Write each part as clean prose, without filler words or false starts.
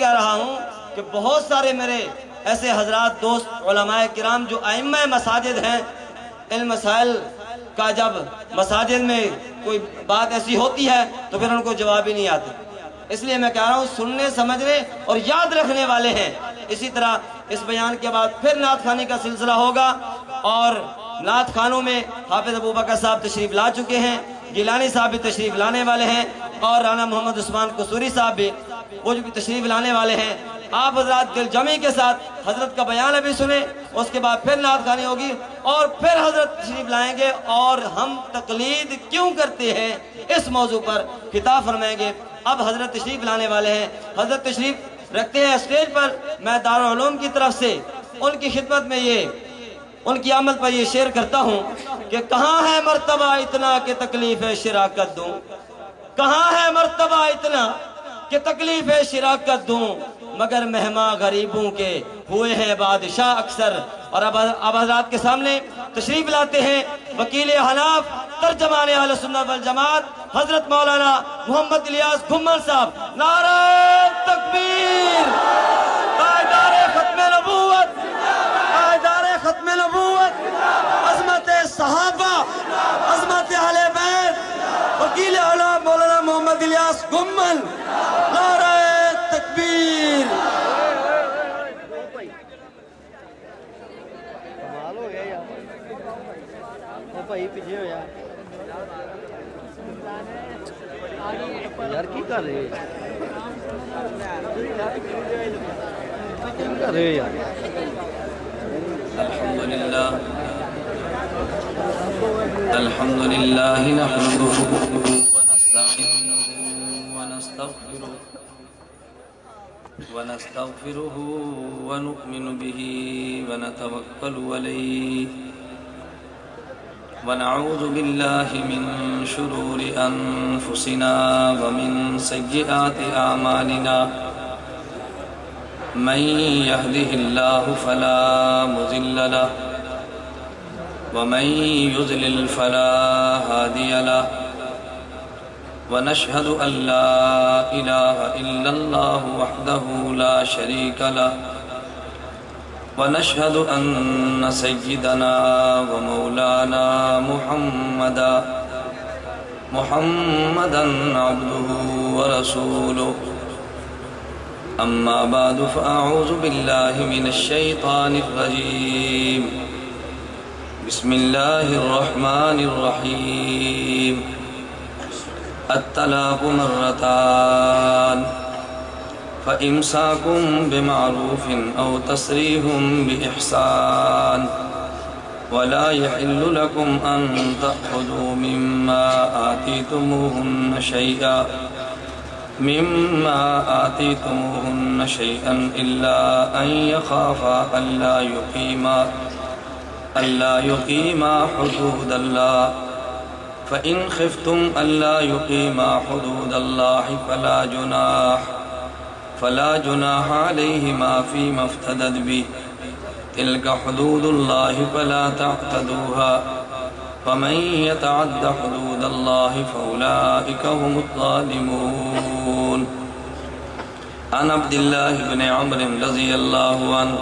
کہہ رہا ہوں کہ بہت سارے میرے ایسے حضرات دوست علماء کرام جو ائمہ مساجد ہیں، ان مسائل کا جب مساجد میں کوئی بات ایسی ہوتی ہے تو پھر ان کو جواب ہی نہیں آتا. اس لیے میں کہہ رہا ہوں سننے سمجھنے اور یاد رکھنے والے ہیں. اسی طرح اس بیان کے بعد پھر نعت خوانی کا سلسلہ ہوگا، اور نعت خوانوں میں حافظ ابوبکر صاحب تشریف لا چکے ہیں، گیلانی صاحب بھی تشریف لانے والے ہیں، اور رانا محمد عثمان قصوری صاحب بھی وہ جو بھی تشریف لانے والے ہیں. آپ حضرات دل جمعی کے ساتھ حضرت کا بیان ابھی سنیں، اس کے بعد پھر نعت خوانی ہوگی اور پھر حضرت تشریف لائیں گے، اور ہم تقلید کیوں کرتے ہیں اس موضوع پر خطاب فرمائیں گے. اب حضرت تشریف لانے والے ہیں، حضرت تشریف رکھتے ہیں اسٹیج پر. میں دارالعلوم کی طرف سے ان کی خدمت میں ان کی عمل پر یہ شعر کرتا ہوں کہ کہاں ہے مرتبہ اتنا کہ تکلیف شراکت دوں، کہاں ہے مرتبہ اتنا کہ تکلیف شراکت دوں، مگر مہمان غریبوں کے ہوئے ہیں بادشاہ اکثر. اور اب حضرات کے سامنے تشریف لاتے ہیں وکیل حناف ترجمان اہل سنت والجماعت حضرت مولانا محمد الیاس گھمل صاحب. نعرہ تکبیر! تاجدار ختم نبوت، تاجدار ختم نبوت، عظمت صحابہ، عظمت اہل بیت، وکیل اعلیٰ مولانا محمد الیاس گھمل. نعرہ تکبیر! کمال ہو گیا یار، وہ بھائی پیچھے ہو یار، یار کی کر رہے یار. الحمد لله نحمده ونستعينه ونستغفره ونؤمن به ونتوكل عليه ونعوذ بالله من شرور أنفسنا ومن سيئات أعمالنا. من يهده الله فلا مضل له ومن يضلل فلا هادي له ونشهد أن لا إله إلا الله وحده لا شريك له ونشهد أن سيدنا ومولانا محمدا عبده ورسوله. أما بعد فأعوذ بالله من الشيطان الرجيم. بسم الله الرحمن الرحيم. الطلاق مرتان فإمساك بمعروف أو تسريح بإحسان ولا يحل لكم أن تأخذوا مما آتيتموهن شيئا إلا أن يخافا ألا يقيما حدود الله. فإن خفتم ألا يقيما حدود الله فلا جناح عليهما فيما افتدت به. تلك حدود الله فلا تعتدوها فمن يتعد حدود الله فأولئك هم الظالمون. عن عبد الله بن عمرو رضي الله عنه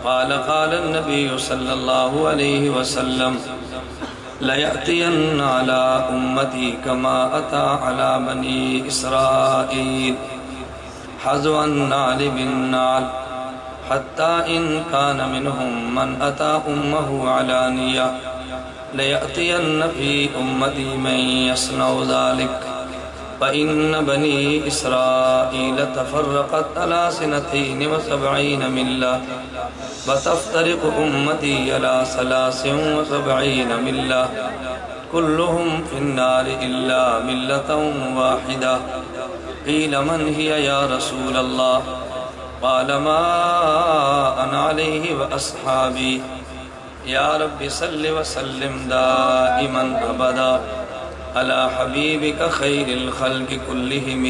قال قال النبي صلى الله عليه وسلم ليأتين على أمتي كما أتى على بني إسرائيل حذو النعل بالنعل حتى إن كان منهم من أتى أمه علانية ليأتين في أمتي من يصنع ذلك. فإن بني إسرائيل تفرقت على 72 ملة وتفترق أمتي على 73 ملة كلهم في النار إلا ملة واحدة. قيل من هي يا رسول الله؟ قال ما أنا عليه وأصحابي. يا رب صل وسلم دائما أبدا على حبيبك خير الخلق كلهم.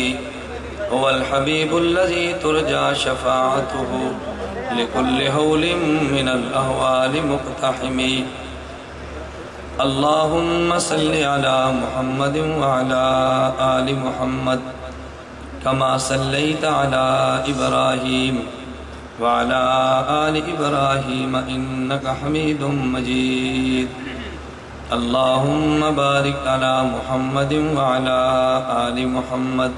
هو الحبيب الذي ترجى شفاعته لكل هول من الأهوال مقتحم. اللهم صل على محمد وعلى آل محمد كما صليت على إبراهيم وعلى آل إبراهيم إنك حميد مجيد اللهم بارك على محمد وعلى آل محمد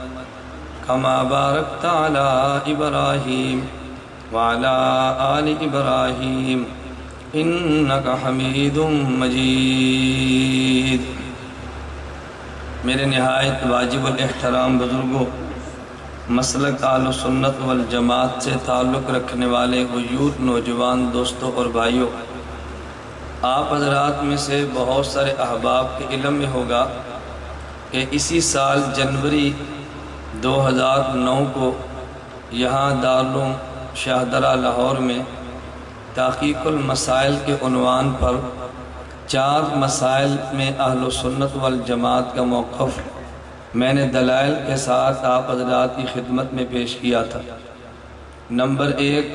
كما باركت على إبراهيم وعلى آل إبراهيم إنك حميد مجيد۔ میرے نہایت واجب الاحترام بزرگوں، مسلک اہل سنت والجماعت سے تعلق رکھنے والے غیور نوجوان دوستوں اور بھائیوں، آپ حضرات میں سے بہت سارے احباب کے علم میں ہوگا کہ اسی سال جنوری 2009 کو یہاں دارالعلوم شاہدرہ لاہور میں تحقیق المسائل کے عنوان پر 4 مسائل میں اہل سنت والجماعت کا موقف میں نے دلائل کے ساتھ آپ حضرات کی خدمت میں پیش کیا تھا۔ نمبر 1،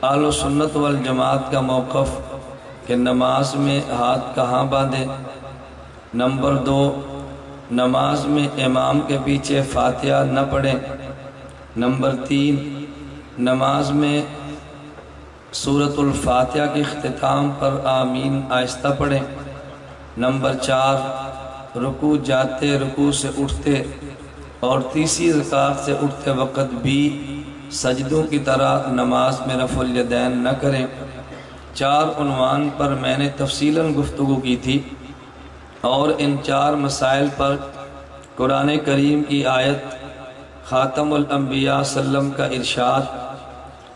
اہل سنت والجماعت کا موقف کہ نماز میں ہاتھ کہاں باندھیں۔ نمبر 2، نماز میں امام کے پیچھے فاتحہ نہ پڑھیں۔ نمبر 3، نماز میں سورۃ الفاتحہ کے اختتام پر آمین آہستہ پڑھیں۔ نمبر 4، رکوع جاتے، رکوع سے اٹھتے اور تیسری رکعت سے اٹھتے وقت بھی سجدوں کی طرح نماز میں رفع الیدین نہ کریں۔ 4 عنوان پر میں نے تفصیلاً گفتگو کی تھی، اور ان 4 مسائل پر قرآن کریم کی آیت، خاتم الانبیاء صلی اللہ علیہ وسلم کا ارشاد،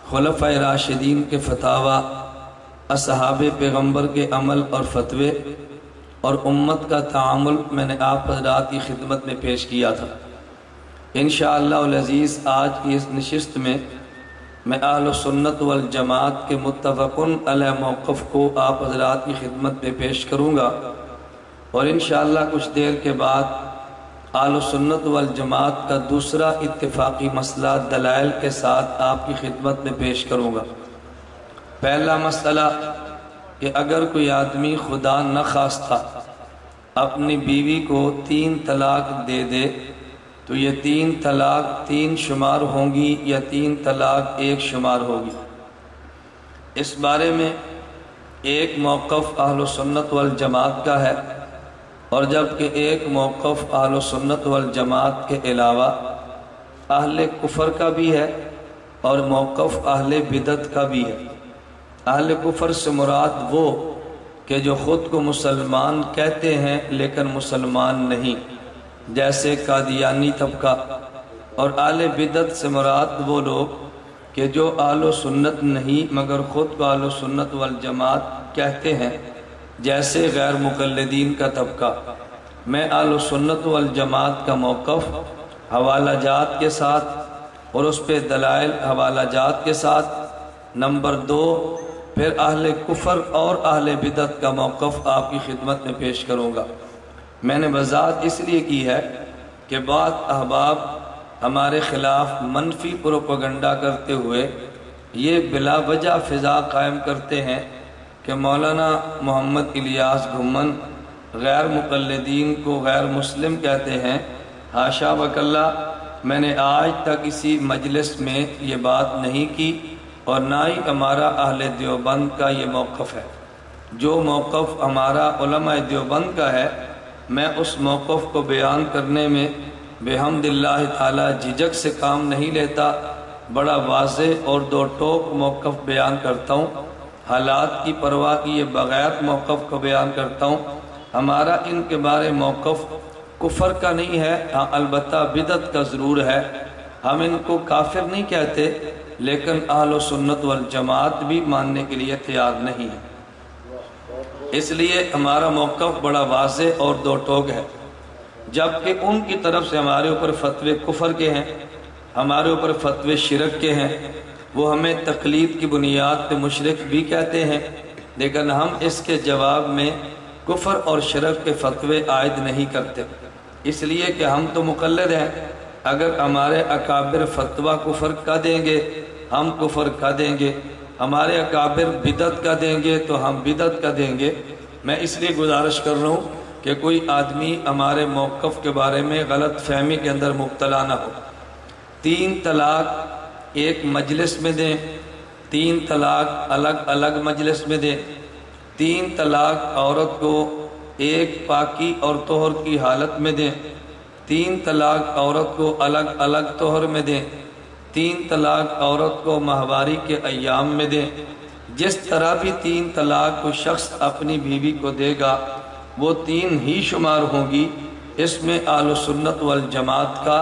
خلفائے راشدین کے فتاویٰ، اصحاب پیغمبر کے عمل اور فتوے اور امت کا تعامل میں نے آپ حضرات کی خدمت میں پیش کیا تھا۔ انشاءاللہ العزیز آج کی اس نشست میں میں اہل سنت والجماعت کے متفقن علیہ موقف کو آپ حضرات کی خدمت میں پیش کروں گا، اور انشاءاللہ کچھ دیر کے بعد اہل سنت والجماعت کا دوسرا اتفاقی مسئلہ دلائل کے ساتھ آپ کی خدمت میں پیش کروں گا۔ پہلا مسئلہ کہ اگر کوئی آدمی خدا نہ خواستہ اپنی بیوی کو 3 طلاق دے دے تو یہ 3 طلاق 3 شمار ہوں گی یا 3 طلاق 1 شمار ہوگی؟ اس بارے میں ایک موقف اہل سنت والجماعت کا ہے، اور جبکہ ایک موقف اہل سنت والجماعت کے علاوہ اہل کفر کا بھی ہے اور موقف اہل بدعت کا بھی ہے۔ اہل کفر سے مراد وہ کہ جو خود کو مسلمان کہتے ہیں لیکن مسلمان نہیں، جیسے قادیانی طبقہ، اور اہل بدعت سے مراد وہ لوگ کہ جو اہل سنت نہیں مگر خود کو اہل سنت والجماعت کہتے ہیں، جیسے غیر مقلدین کا طبقہ۔ میں اہل سنت والجماعت کا موقف حوالہ جات کے ساتھ اور اس پہ دلائل حوالہ جات کے ساتھ، نمبر 2 پھر اہل کفر اور اہل بدعت کا موقف آپ کی خدمت میں پیش کروں گا۔ میں نے وضاحت اس لیے کی ہے کہ بعض احباب ہمارے خلاف منفی پروپیگنڈا کرتے ہوئے یہ بلا وجہ فضا قائم کرتے ہیں کہ مولانا محمد الیاس گھمن غیر مقلدین کو غیر مسلم کہتے ہیں۔ حاشا وکلا، میں نے آج تک اسی مجلس میں یہ بات نہیں کی، اور نہ ہی ہمارا اہل دیوبند کا یہ موقف ہے۔ جو موقف ہمارا علماء دیوبند کا ہے، میں اس موقف کو بیان کرنے میں بحمد اللہ تعالی جھجک سے کام نہیں لیتا، بڑا واضح اور 2 ٹوک موقف بیان کرتا ہوں، حالات کی پرواہ کیے بغیر موقف کو بیان کرتا ہوں۔ ہمارا ان کے بارے موقف کفر کا نہیں ہے، ہاں البتہ بدعت کا ضرور ہے۔ ہم ان کو کافر نہیں کہتے، لیکن اہل سنت والجماعت بھی ماننے کے لیے تیار نہیں ہے۔ اس لیے ہمارا موقف بڑا واضح اور 2 ٹوک ہے، جبکہ ان کی طرف سے ہمارے اوپر فتوے کفر کے ہیں، ہمارے اوپر فتوے شرک کے ہیں، وہ ہمیں تقلید کی بنیاد پہ مشرک بھی کہتے ہیں، لیکن ہم اس کے جواب میں کفر اور شرک کے فتوے عائد نہیں کرتے، اس لیے کہ ہم تو مقلد ہیں۔ اگر ہمارے اکابر فتویٰ کفر کا دیں گے ہم کفر کا دیں گے، ہمارے اکابر بدعت کا دیں گے تو ہم بدعت کا دیں گے۔ میں اس لیے گزارش کر رہا ہوں کہ کوئی آدمی ہمارے موقف کے بارے میں غلط فہمی کے اندر مبتلا نہ ہو۔ 3 طلاق ایک مجلس میں دیں، 3 طلاق الگ الگ مجلس میں دیں، 3 طلاق عورت کو ایک پاکی اور طہر کی حالت میں دیں، 3 طلاق عورت کو الگ الگ طہر میں دیں، 3 طلاق عورت کو ماہواری کے ایام میں دیں۔ جس طرح بھی 3 طلاق کو شخص اپنی بیوی کو دے گا وہ 3 ہی شمار ہوں گی۔ اس میں اہل سنت والجماعت کا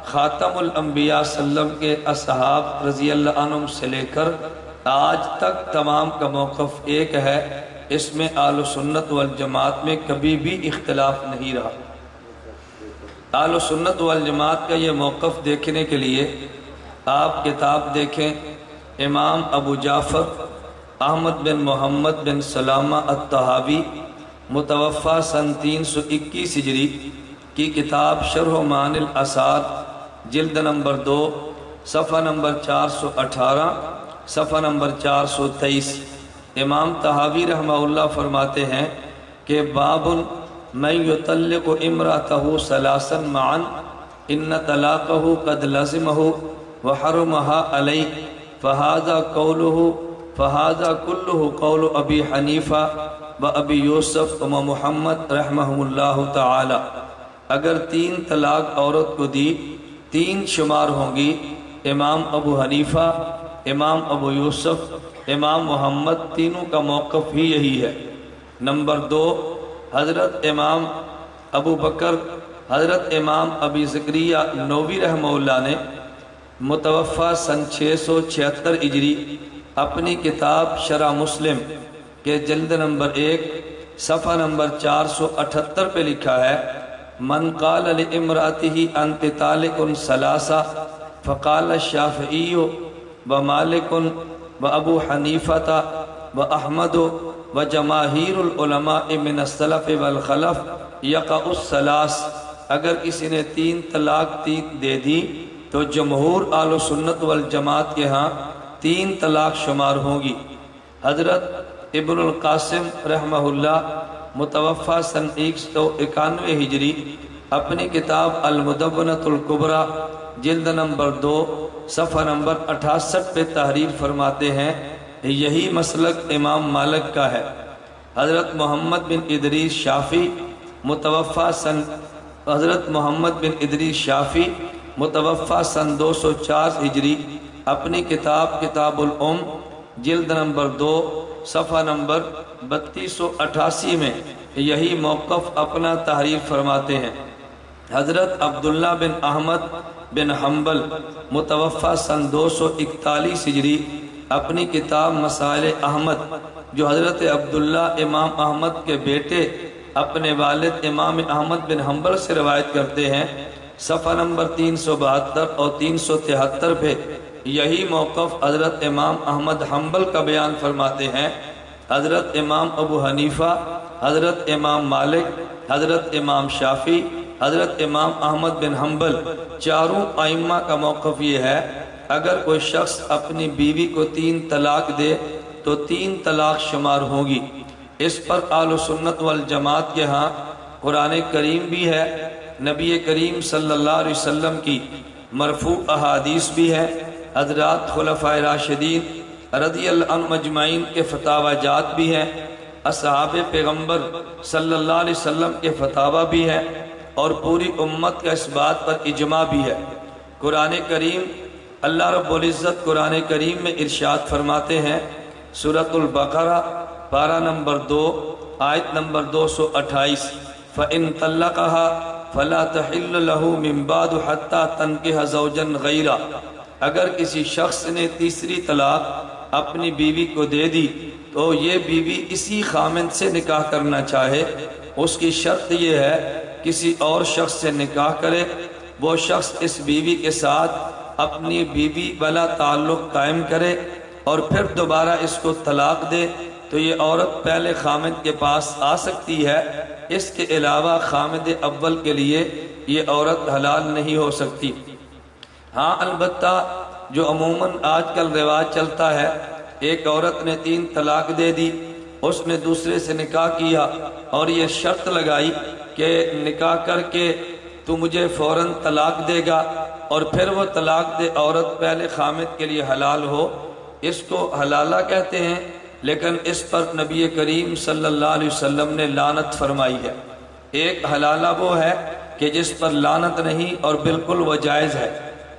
خاتم الانبیاء صلی اللہ علیہ وسلم کے اصحاب رضی اللہ عنہم سے لے کر آج تک تمام کا موقف ایک ہے۔ اس میں اہل سنت والجماعت میں کبھی بھی اختلاف نہیں رہا۔ اہل سنت والجماعت کا یہ موقف دیکھنے کے لیے آپ کتاب دیکھیں، امام ابو جعفر احمد بن محمد بن سلامہ الطحاوی متوفہ سن 321 ہجری کی کتاب شرح معانی الآثار جلد نمبر 2 صفحہ نمبر 418 صفحہ نمبر 423۔ امام طحاوی رحمہ اللہ فرماتے ہیں کہ باب من یطلق امرأتہ ثلاثا معا ان طلاقہ قد لزمہ وحرمها علیہ فہذا کلہ قول ابی حنیفہ و ابی یوسف و محمد رحمہم اللہ تعالی۔ اگر 3 طلاق عورت کو دی 3 شمار ہوں گی۔ امام ابو حنیفہ، امام ابو یوسف، امام محمد تینوں کا موقف ہی یہی ہے۔ نمبر 2 حضرت امام ابو بکر حضرت امام ابی زکریا نووی رحمہ اللہ نے متوفہ سن 676 ہجری اپنی کتاب شرح مسلم کے جلد نمبر 1 صفحہ نمبر 478 پہ لکھا ہے من قال لامرأته انت طالق ثلاثا فقال الشافعی و مالک و ابو حنیفہ و احمد و جماہیر العلماء من السلف والخلف یقع الثلاث۔ اگر کسی نے 3 طلاق دے دی تو جمہور اہل سنت والجماعت کے ہاں 3 طلاق شمار ہوں گی۔ حضرت ابن القاسم رحمہ اللہ متوفہ سن 191 ہجری اپنی کتاب المدونۃ الکبریٰ جلد نمبر 2 صفحہ نمبر 68 پہ تحریر فرماتے ہیں یہی مسلک امام مالک کا ہے۔ حضرت محمد بن ادریس شافعی متوفہ سن حضرت محمد بن ادریس شافعی متوفہ سن 204 ہجری اپنی کتاب الام جلد نمبر 2 صفحہ نمبر 3288 میں یہی موقف اپنا تحریر فرماتے ہیں۔ حضرت عبداللہ بن احمد بن حنبل متوفہ سن 241 ہجری اپنی کتاب مسائل احمد جو حضرت عبداللہ امام احمد کے بیٹے اپنے والد امام احمد بن حنبل سے روایت کرتے ہیں، صفحہ نمبر 372 اور 373 پہ یہی موقف حضرت امام احمد حنبل کا بیان فرماتے ہیں۔ حضرت امام ابو حنیفہ، حضرت امام مالک، حضرت امام شافعی، حضرت امام احمد بن حنبل چاروں ائمہ کا موقف یہ ہے اگر کوئی شخص اپنی بیوی کو 3 طلاق دے تو 3 طلاق شمار ہوگی۔ اس پر اہل سنت والجماعت کے ہاں قرآن کریم بھی ہے، نبی کریم صلی اللہ علیہ وسلم کی مرفوع احادیث بھی ہے، حضرات خلفائے راشدین رضی اللہ عنہم اجمعین کے فتاوی جات بھی ہیں، اصحاب پیغمبر صلی اللہ علیہ وسلم کے فتاوی بھی ہیں اور پوری امت کا اس بات پر اجماع بھی ہے۔ قرآن کریم اللہ رب العزت قرآن کریم میں ارشاد فرماتے ہیں سورۃ البقرہ پارہ نمبر 2 آیت نمبر 228 فَإِن طَلَّقَهَا فَلَا تَحِلُّ لَهُ مِن بَعْدُ حَتَّى تَنكِحَ زَوْجًا غَيْرَهُ۔ اگر کسی شخص نے تیسری طلاق اپنی بیوی کو دے دی تو یہ بیوی اسی خامند سے نکاح کرنا چاہے، اس کی شرط یہ ہے کسی اور شخص سے نکاح کرے، وہ شخص اس بیوی کے ساتھ اپنی بیوی والا تعلق قائم کرے اور پھر دوبارہ اس کو طلاق دے تو یہ عورت پہلے خامد کے پاس آ سکتی ہے، اس کے علاوہ خامد اول کے لیے یہ عورت حلال نہیں ہو سکتی۔ ہاں البتہ جو عموماً آج کل رواج چلتا ہے، ایک عورت نے 3 طلاق دے دی، اس نے دوسرے سے نکاح کیا اور یہ شرط لگائی کہ نکاح کر کے تو مجھے فوراً طلاق دے گا، اور پھر وہ طلاق دے عورت پہلے خامد کے لیے حلال ہو، اس کو حلالہ کہتے ہیں، لیکن اس پر نبی کریم صلی اللہ علیہ وسلم نے لعنت فرمائی ہے۔ ایک حلالہ وہ ہے کہ جس پر لعنت نہیں اور بالکل وہ جائز ہے،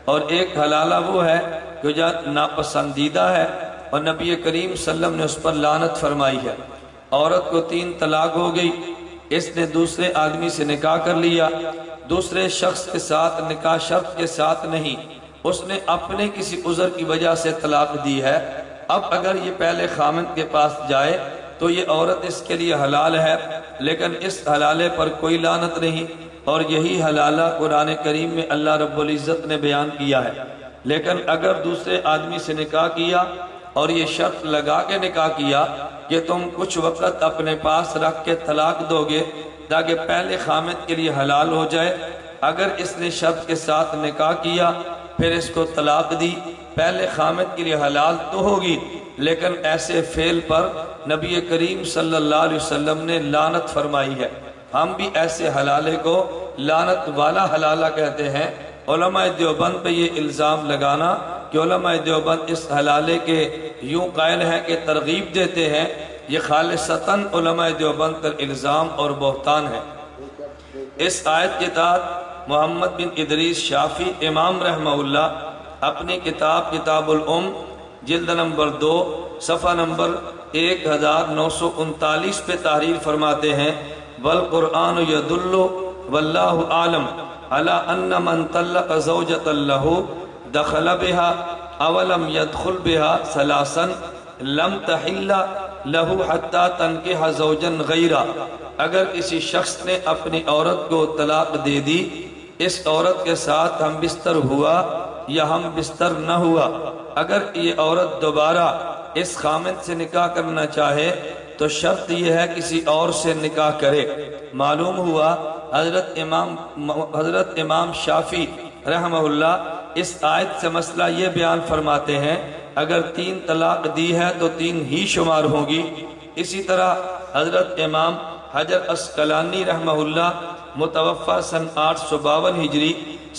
اور ایک حلالہ وہ ہے کہ جو ناپسندیدہ ہے اور نبی کریم صلی اللہ علیہ وسلم نے اس پر لعنت فرمائی ہے۔ عورت کو 3 طلاق ہو گئی، اس نے دوسرے آدمی سے نکاح کر لیا، دوسرے شخص کے ساتھ نکاح شرط کے ساتھ نہیں، اس نے اپنے کسی عذر کی وجہ سے طلاق دی ہے۔ اب اگر یہ پہلے خامند کے پاس جائے تو یہ عورت اس کے لیے حلال ہے، لیکن اس حلالے پر کوئی لعنت نہیں، اور یہی حلالہ قرآن کریم میں اللہ رب العزت نے بیان کیا ہے۔ لیکن اگر دوسرے آدمی سے نکاح کیا اور یہ شرط لگا کے نکاح کیا کہ تم کچھ وقت اپنے پاس رکھ کے طلاق دو گے تاکہ پہلے خامد کے لیے حلال ہو جائے، اگر اس نے شرط کے ساتھ نکاح کیا پھر اس کو طلاق دی، پہلے خامد کے لیے حلال تو ہوگی، لیکن ایسے فعل پر نبی کریم صلی اللہ علیہ وسلم نے لعنت فرمائی ہے۔ ہم بھی ایسے حلالے کو لعنت والا حلالہ کہتے ہیں۔ علماء دیوبند پہ یہ الزام لگانا کہ علماء دیوبند اس حلالے کے یوں قائل ہیں کہ ترغیب دیتے ہیں، یہ خالصتاً علماء دیوبند پر الزام اور بہتان ہے۔ اس آیت کے تحت محمد بن ادریس شافی امام رحمہ اللہ اپنی کتاب الام جلد نمبر 2 صفحہ نمبر 1939 پہ تحریر فرماتے ہیں، والقرآن یدل واللہ عالم علی ان من طلق زوجۃ لہ دخل بها اولم يدخل بها ثلاثا لم تحل لہ حتی تنکح زوجا غیرہ۔ اگر کسی شخص نے اپنی عورت کو طلاق دے دی، اس عورت کے ساتھ ہم بستر ہوا یا ہم بستر نہ ہوا، اگر یہ عورت دوبارہ اس خامد سے نکاح کرنا چاہے تو شرط یہ ہے کسی اور سے نکاح کرے۔ معلوم ہوا حضرت امام شافی رحمہ اللہ اس آیت سے مسئلہ یہ بیان فرماتے ہیں، اگر 3 طلاق دی ہے تو 3 ہی شمار ہوگی۔ اسی طرح حضرت امام حجر عسقلانی رحمہ اللہ متوفہ سن 852 ہجری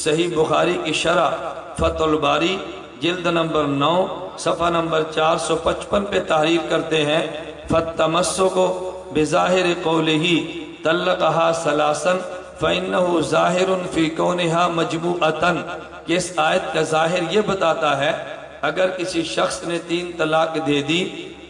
صحیح بخاری کی شرح فتح الباری جلد نمبر 9 صفحہ نمبر 455 پہ تحریر کرتے ہیں، فَالتَّمَسُّكُ بِظَاهِرِ قَوْلِهِ طَلَّقَهَا ثَلَاثًا فَإِنَّهُ ظَاهِرٌ فِي كَوْنِهَا مَجْمُوعَةً کہ اس آیت کا ظاہر یہ بتاتا ہے اگر کسی شخص نے 3 طلاق دے دی،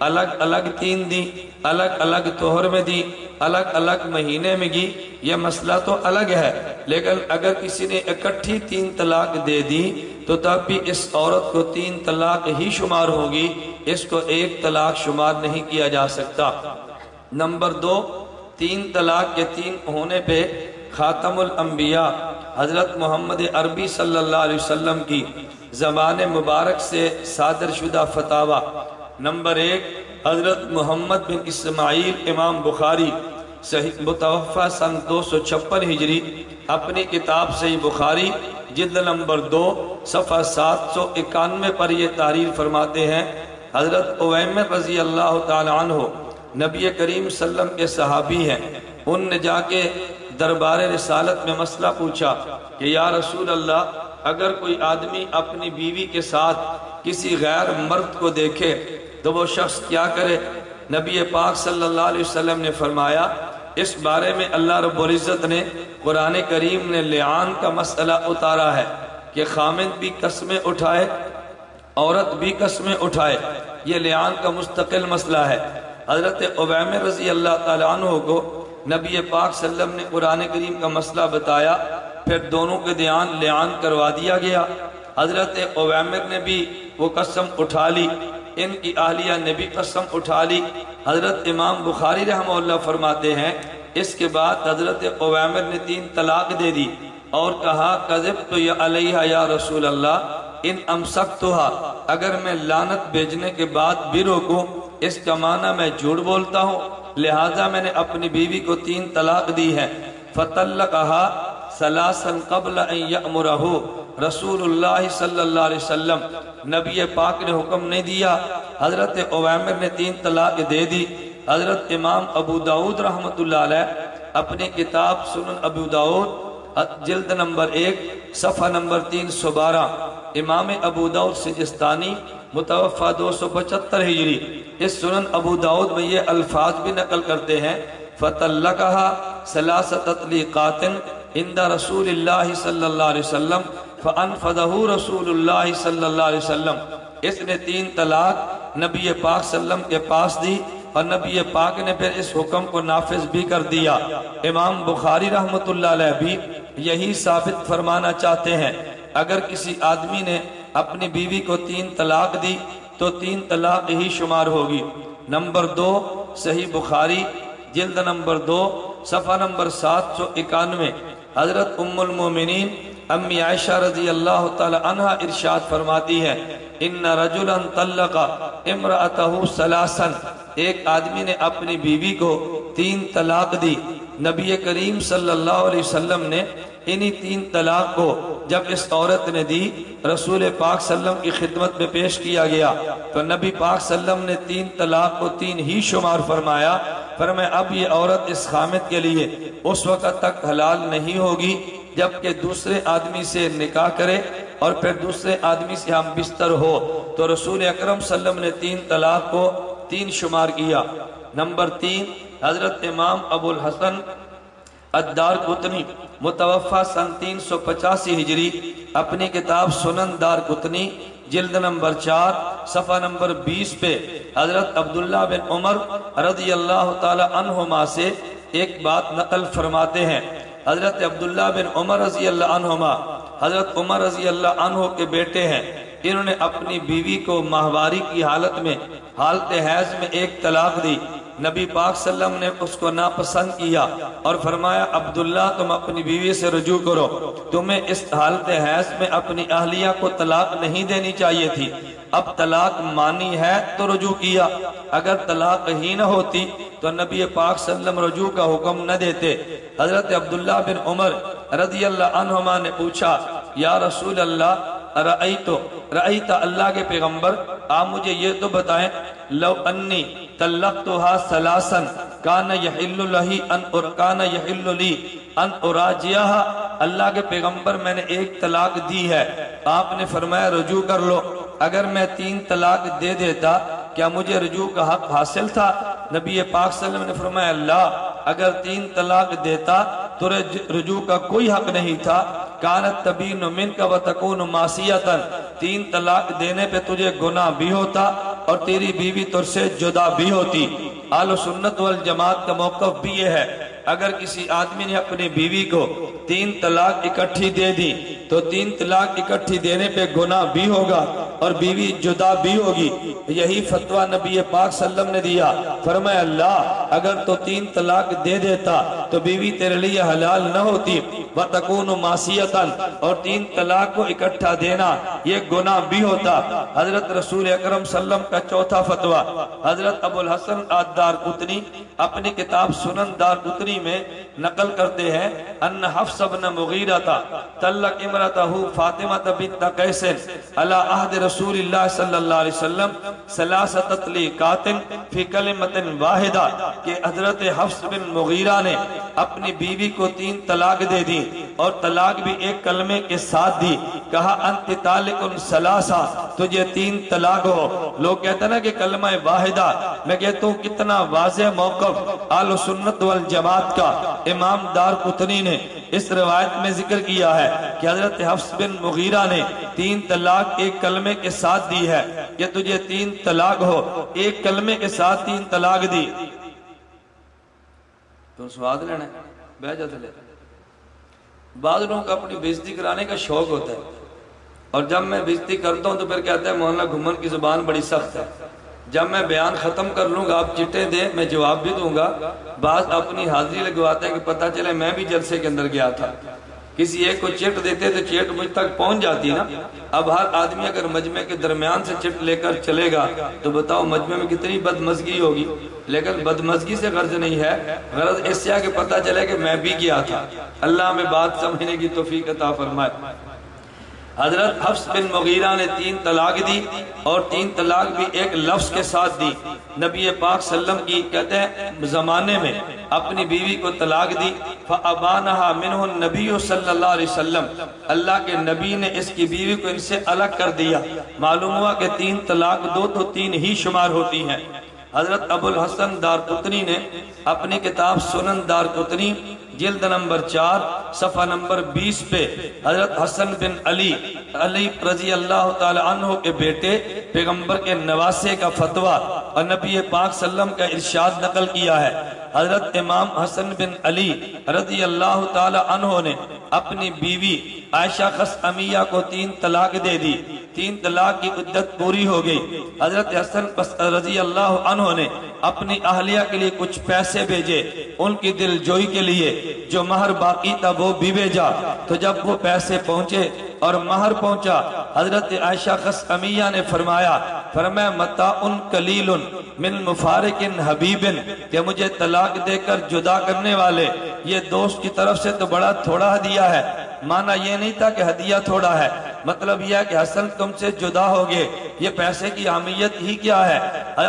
الگ الگ 3 دی، الگ الگ طہر میں دی، الگ الگ مہینے میں دی، یہ مسئلہ تو الگ ہے، لیکن اگر کسی نے اکٹھی 3 طلاق دے دی تو تب بھی اس عورت کو 3 طلاق ہی شمار ہوگی، اس کو 1 طلاق شمار نہیں کیا جا سکتا۔ نمبر 2، 3 طلاق کے 3 ہونے پہ خاتم الانبیاء حضرت محمد عربی صلی اللہ علیہ وسلم کی زبان مبارک سے صادر شدہ فتاوی۔ نمبر 1، حضرت محمد بن اسماعیل امام بخاری صحیح متوفہ سن 256 ہجری اپنی کتاب صحیح بخاری جلد نمبر 2 صفحہ 791 پر یہ تحریر فرماتے ہیں، حضرت عویمر رضی اللہ تعالی عنہ نبی کریم صلی اللہ علیہ وسلم کے صحابی ہیں، ان نے جا کے دربار رسالت میں مسئلہ پوچھا کہ یا رسول اللہ، اگر کوئی آدمی اپنی بیوی کے ساتھ کسی غیر مرد کو دیکھے تو وہ شخص کیا کرے؟ نبی پاک صلی اللہ علیہ وسلم نے فرمایا، اس بارے میں اللہ رب العزت نے قرآن کریم نے لعان کا مسئلہ اتارا ہے کہ خامند بھی قسمیں اٹھائے، عورت بھی قسمیں اٹھائے، یہ لعان کا مستقل مسئلہ ہے۔ حضرت عویمر رضی اللہ تعالیٰ عنہ کو نبی پاک صلی اللہ علیہ وسلم نے قرآن کریم کا مسئلہ بتایا، پھر دونوں کے لعان کروا دیا گیا۔ حضرت عویمر نے بھی وہ قسم اٹھا لی، ان کی اہلیہ نے بھی قسم اٹھا لی۔ حضرت امام بخاری رحمہ اللہ فرماتے ہیں، اس کے بعد حضرت عویمر نے 3 طلاق دے دی اور کہا کذبت علیہا یا رسول اللہ ان امسکتها، اگر میں لعنت بھیجنے کے بعد بھی روکوں اس کا معنی میں جھوٹ بولتا ہوں، لہٰذا میں نے اپنی بیوی کو 3 طلاق دی ہے۔ فطلقها ثلاثا قبل ان یأمرہ رسول اللہ صلی اللہ علیہ وسلم، نبی پاک نے حکم نہیں دیا، حضرت عویمر نے 3 طلاق دے دی۔ حضرت امام ابو داؤد رحمۃ اللہ علیہ اپنی کتاب سنن ابو داؤد جلد نمبر 1 صفحہ نمبر 312، امام ابو داؤد سجستانی متوفہ 275 ہجری۔ اس سنن ابو داؤد میں یہ الفاظ بھی نقل کرتے ہیں، فَطَلَّقَهَا ثَلَاثَ تَطْلِيقَاتٍ عِنْدَ رسول اللہ صلی اللہ علیہ وسلم فَأَنْفَذَهُ رسول اللہ صلی اللہ علیہ وسلم۔ اس نے 3 طلاق نبی پاک صلی اللہ علیہ وسلم کے پاس دی اور نبی پاک نے پھر اس حکم کو نافذ بھی کر دیا۔ امام بخاری رحمۃ اللہ علیہ بھی یہی ثابت فرمانا چاہتے ہیں، اگر کسی آدمی نے اپنی بیوی کو 3 طلاق دی تو 3 طلاق ہی شمار ہوگی۔ نمبر 2 صحیح بخاری جلد نمبر 2 صفحہ نمبر 791، حضرت ام المومنین امی عائشہ رضی اللہ تعالی عنہ ارشاد فرماتی ہے، ان رجلا طلق امرأته ثلاثا، ایک آدمی نے اپنی بیوی کو 3 طلاق دی۔ نبی کریم صلی اللہ علیہ وسلم نے انہی 3 طلاق کو جب اس عورت نے دی رسول پاک صلی اللہ علیہ وسلم کی خدمت میں پیش کیا گیا تو نبی پاک صلی اللہ علیہ وسلم نے 3 طلاق کو 3 ہی شمار فرمایا۔ فرمایا اب یہ عورت اس خامد کے لیے اس وقت تک حلال نہیں ہوگی جبکہ دوسرے آدمی سے نکاح کرے اور پھر دوسرے آدمی سے ہم بستر ہو۔ تو رسول اکرم صلی اللہ علیہ وسلم نے 3 طلاق کو 3 شمار کیا۔ نمبر 3 حضرت امام ابو الحسن الدارقطنی متوفہ سن 385 ہجری اپنی کتاب سنن دارقطنی جلد نمبر 4 صفحہ نمبر 20 پہ حضرت عبداللہ بن عمر رضی اللہ تعالی عنہما سے ایک بات نقل فرماتے ہیں۔ حضرت عبداللہ بن عمر رضی اللہ عنہما حضرت عمر رضی اللہ عنہ کے بیٹے ہیں، انہوں نے اپنی بیوی کو ماہواری کی حالت میں حالت حیض میں 1 طلاق دی۔ نبی پاک صلی اللہ علیہ وسلم نے اس کو ناپسند کیا اور فرمایا عبداللہ تم اپنی بیوی سے رجوع کرو، تمہیں اس حالت حیض میں اپنی اہلیہ کو طلاق نہیں دینی چاہیے تھی، اب طلاق مانی ہے تو رجوع کیا، اگر طلاق ہی نہ ہوتی تو نبی پاک صلی اللہ علیہ وسلم رجوع کا حکم نہ دیتے۔ حضرت عبداللہ بن عمر رضی اللہ عنہما نے پوچھا یا رسول اللہ رأیت اللہ کے پیغمبر آپ مجھے یہ تو بتائیں لو انی طلقتها ثلاثا کان یحل لی ان اراجعها، اللہ کے پیغمبر میں نے 1 طلاق دی ہے، آپ نے فرمایا رجوع کر لو، اگر میں 3 طلاق دے دیتا کیا مجھے رجوع کا حق حاصل تھا؟ نبی پاک صلی اللہ علیہ وسلم نے فرمایا اللہ اگر 3 طلاق دیتا تو رجوع کا کوئی حق نہیں تھا، کانت تبین منک وتکون معصیتا، 3 طلاق دینے پہ تجھے گناہ بھی ہوتا اور تیری بیوی تجھ سے جدا بھی ہوتی۔ اہل سنت والجماعت کا موقف بھی یہ ہے، اگر کسی آدمی نے اپنی بیوی کو 3 طلاق اکٹھی دے دی تو 3 طلاق اکٹھی دینے پہ گناہ بھی ہوگا اور بیوی جدا بھی ہوگی۔ یہی فتویٰ نبی پاک صلی اللہ علیہ وسلم نے دیا، فرمایا اللہ اگر تو 3 طلاق دے دیتا تو بیوی تیرے لیے حلال نہ ہوتی، وَتَكُونُ مَعْصِيَةً، اور 3 طلاق کو اکٹھا دینا یہ گناہ بھی ہوتا۔ حضرت رسول اکرم صلی اللہ علیہ وسلم کا چوتھا فتویٰ حضرت ابو الحسن الدارقطنی اپنی کتاب سنن دارقطنی میں نقل کرتے ہیں، ان حفص بن مغیرہ طلق امرأتہ فاطمہ بنت قیس علی عہد رسول اللہ صلی اللہ علیہ وسلم 3 تطلیقات فی کلمۃ واحدہ، کہ حضرت حفص بن مغیرہ نے اپنی بیوی کو 3 طلاق دے دی اور طلاق بھی 1 کلمے کے ساتھ دی، کہا انت طالق ثلاثہ، تجھے 3 طلاق ہو۔ لوگ کہتے ہیں نا کہ کلمہ واحدہ، میں کہتا ہوں کتنا واضح موقف اہل سنت والجماعت کا امام دارقطنی نے اس روایت میں ذکر کیا ہے کہ حضرت حفص بن مغیرہ نے 3 طلاق 1 کلمے کے ساتھ دی ہے کہ تجھے 3 طلاق ہو، 1 کلمے کے ساتھ 3 طلاق دی۔ تو سواد لینا ہے بہ جاتے لے۔ بعض لوگوں کا اپنی بےزتی کرانے کا شوق ہوتا ہے اور جب میں بےزتی کرتا ہوں تو پھر کہتا ہے مولانا گھمن کی زبان بڑی سخت ہے، جب میں بیان ختم کر لوں گا آپ چٹیں دیں میں جواب بھی دوں گا۔ بعض اپنی حاضری لگواتے ہیں کہ پتہ چلے میں بھی جلسے کے اندر گیا تھا، کسی ایک کو چٹ دیتے تو چٹ مجھ تک پہنچ جاتی نا۔ اب ہر آدمی اگر مجمع کے درمیان سے چٹ لے کر چلے گا تو بتاؤ مجمع میں کتنی بدمزگی ہوگی، لیکن بدمزگی سے غرض نہیں ہے، غرض اس سے کہ پتہ چلے کہ میں بھی گیا تھا۔ اللہ ہمیں بات سمجھنے کی توفیق عطا فرمائے۔ حضرت حفص بن مغیرہ نے 3 طلاق دی اور 3 طلاق بھی ایک لفظ کے ساتھ دی۔ نبی پاک صلی اللہ علیہ وسلم کی کہتے ہیں زمانے میں اپنی بیوی کو طلاق دی، فَأَبَانَهَا مِنْهُ النَّبِيُّ صلی اللہ علیہ وسلم، اللہ کے نبی نے اس کی بیوی کو ان سے الگ کر دیا۔ معلوم ہوا کہ 3 طلاق 2 تو 3 ہی شمار ہوتی ہیں۔ حضرت ابو الحسن دارقطنی نے اپنی کتاب سنن دارقطنی جلد نمبر 4 صفحہ نمبر 20 پہ حضرت حسن بن علی رضی اللہ تعالی عنہ کے بیٹے پیغمبر کے نواسے کا فتویٰ اور نبی پاک صلی اللہ علیہ وسلم کا ارشاد نقل کیا ہے۔ حضرت امام حسن بن علی رضی اللہ تعالی عنہ نے اپنی بیوی عائشہ خصعمیہ کو 3 طلاق دے دی، 3 طلاق کی عدت پوری ہو گئی۔ حضرت حسن رضی اللہ عنہ نے اپنی اہلیہ کے لیے کچھ پیسے بھیجے، ان کی دل جوئی کے لیے، جو مہر باقی تھا وہ بھی بھیجا۔ تو جب وہ پیسے پہنچے اور مہر پہنچا، حضرت عائشہ خصعمیہ نے فرمایا متاع قلیل من مفارق حبیب، کہ مجھے طلاق دے کر جدا کرنے والے یہ دوست کی طرف سے تو بڑا تھوڑا ہدیہ ہے۔ معنی یہ نہیں تھا کہ ہدیہ تھوڑا ہے، مطلب یہ ہے کہ حسن تم سے جدا ہو گئے، یہ پیسے کی اہمیت ہی کیا ہے۔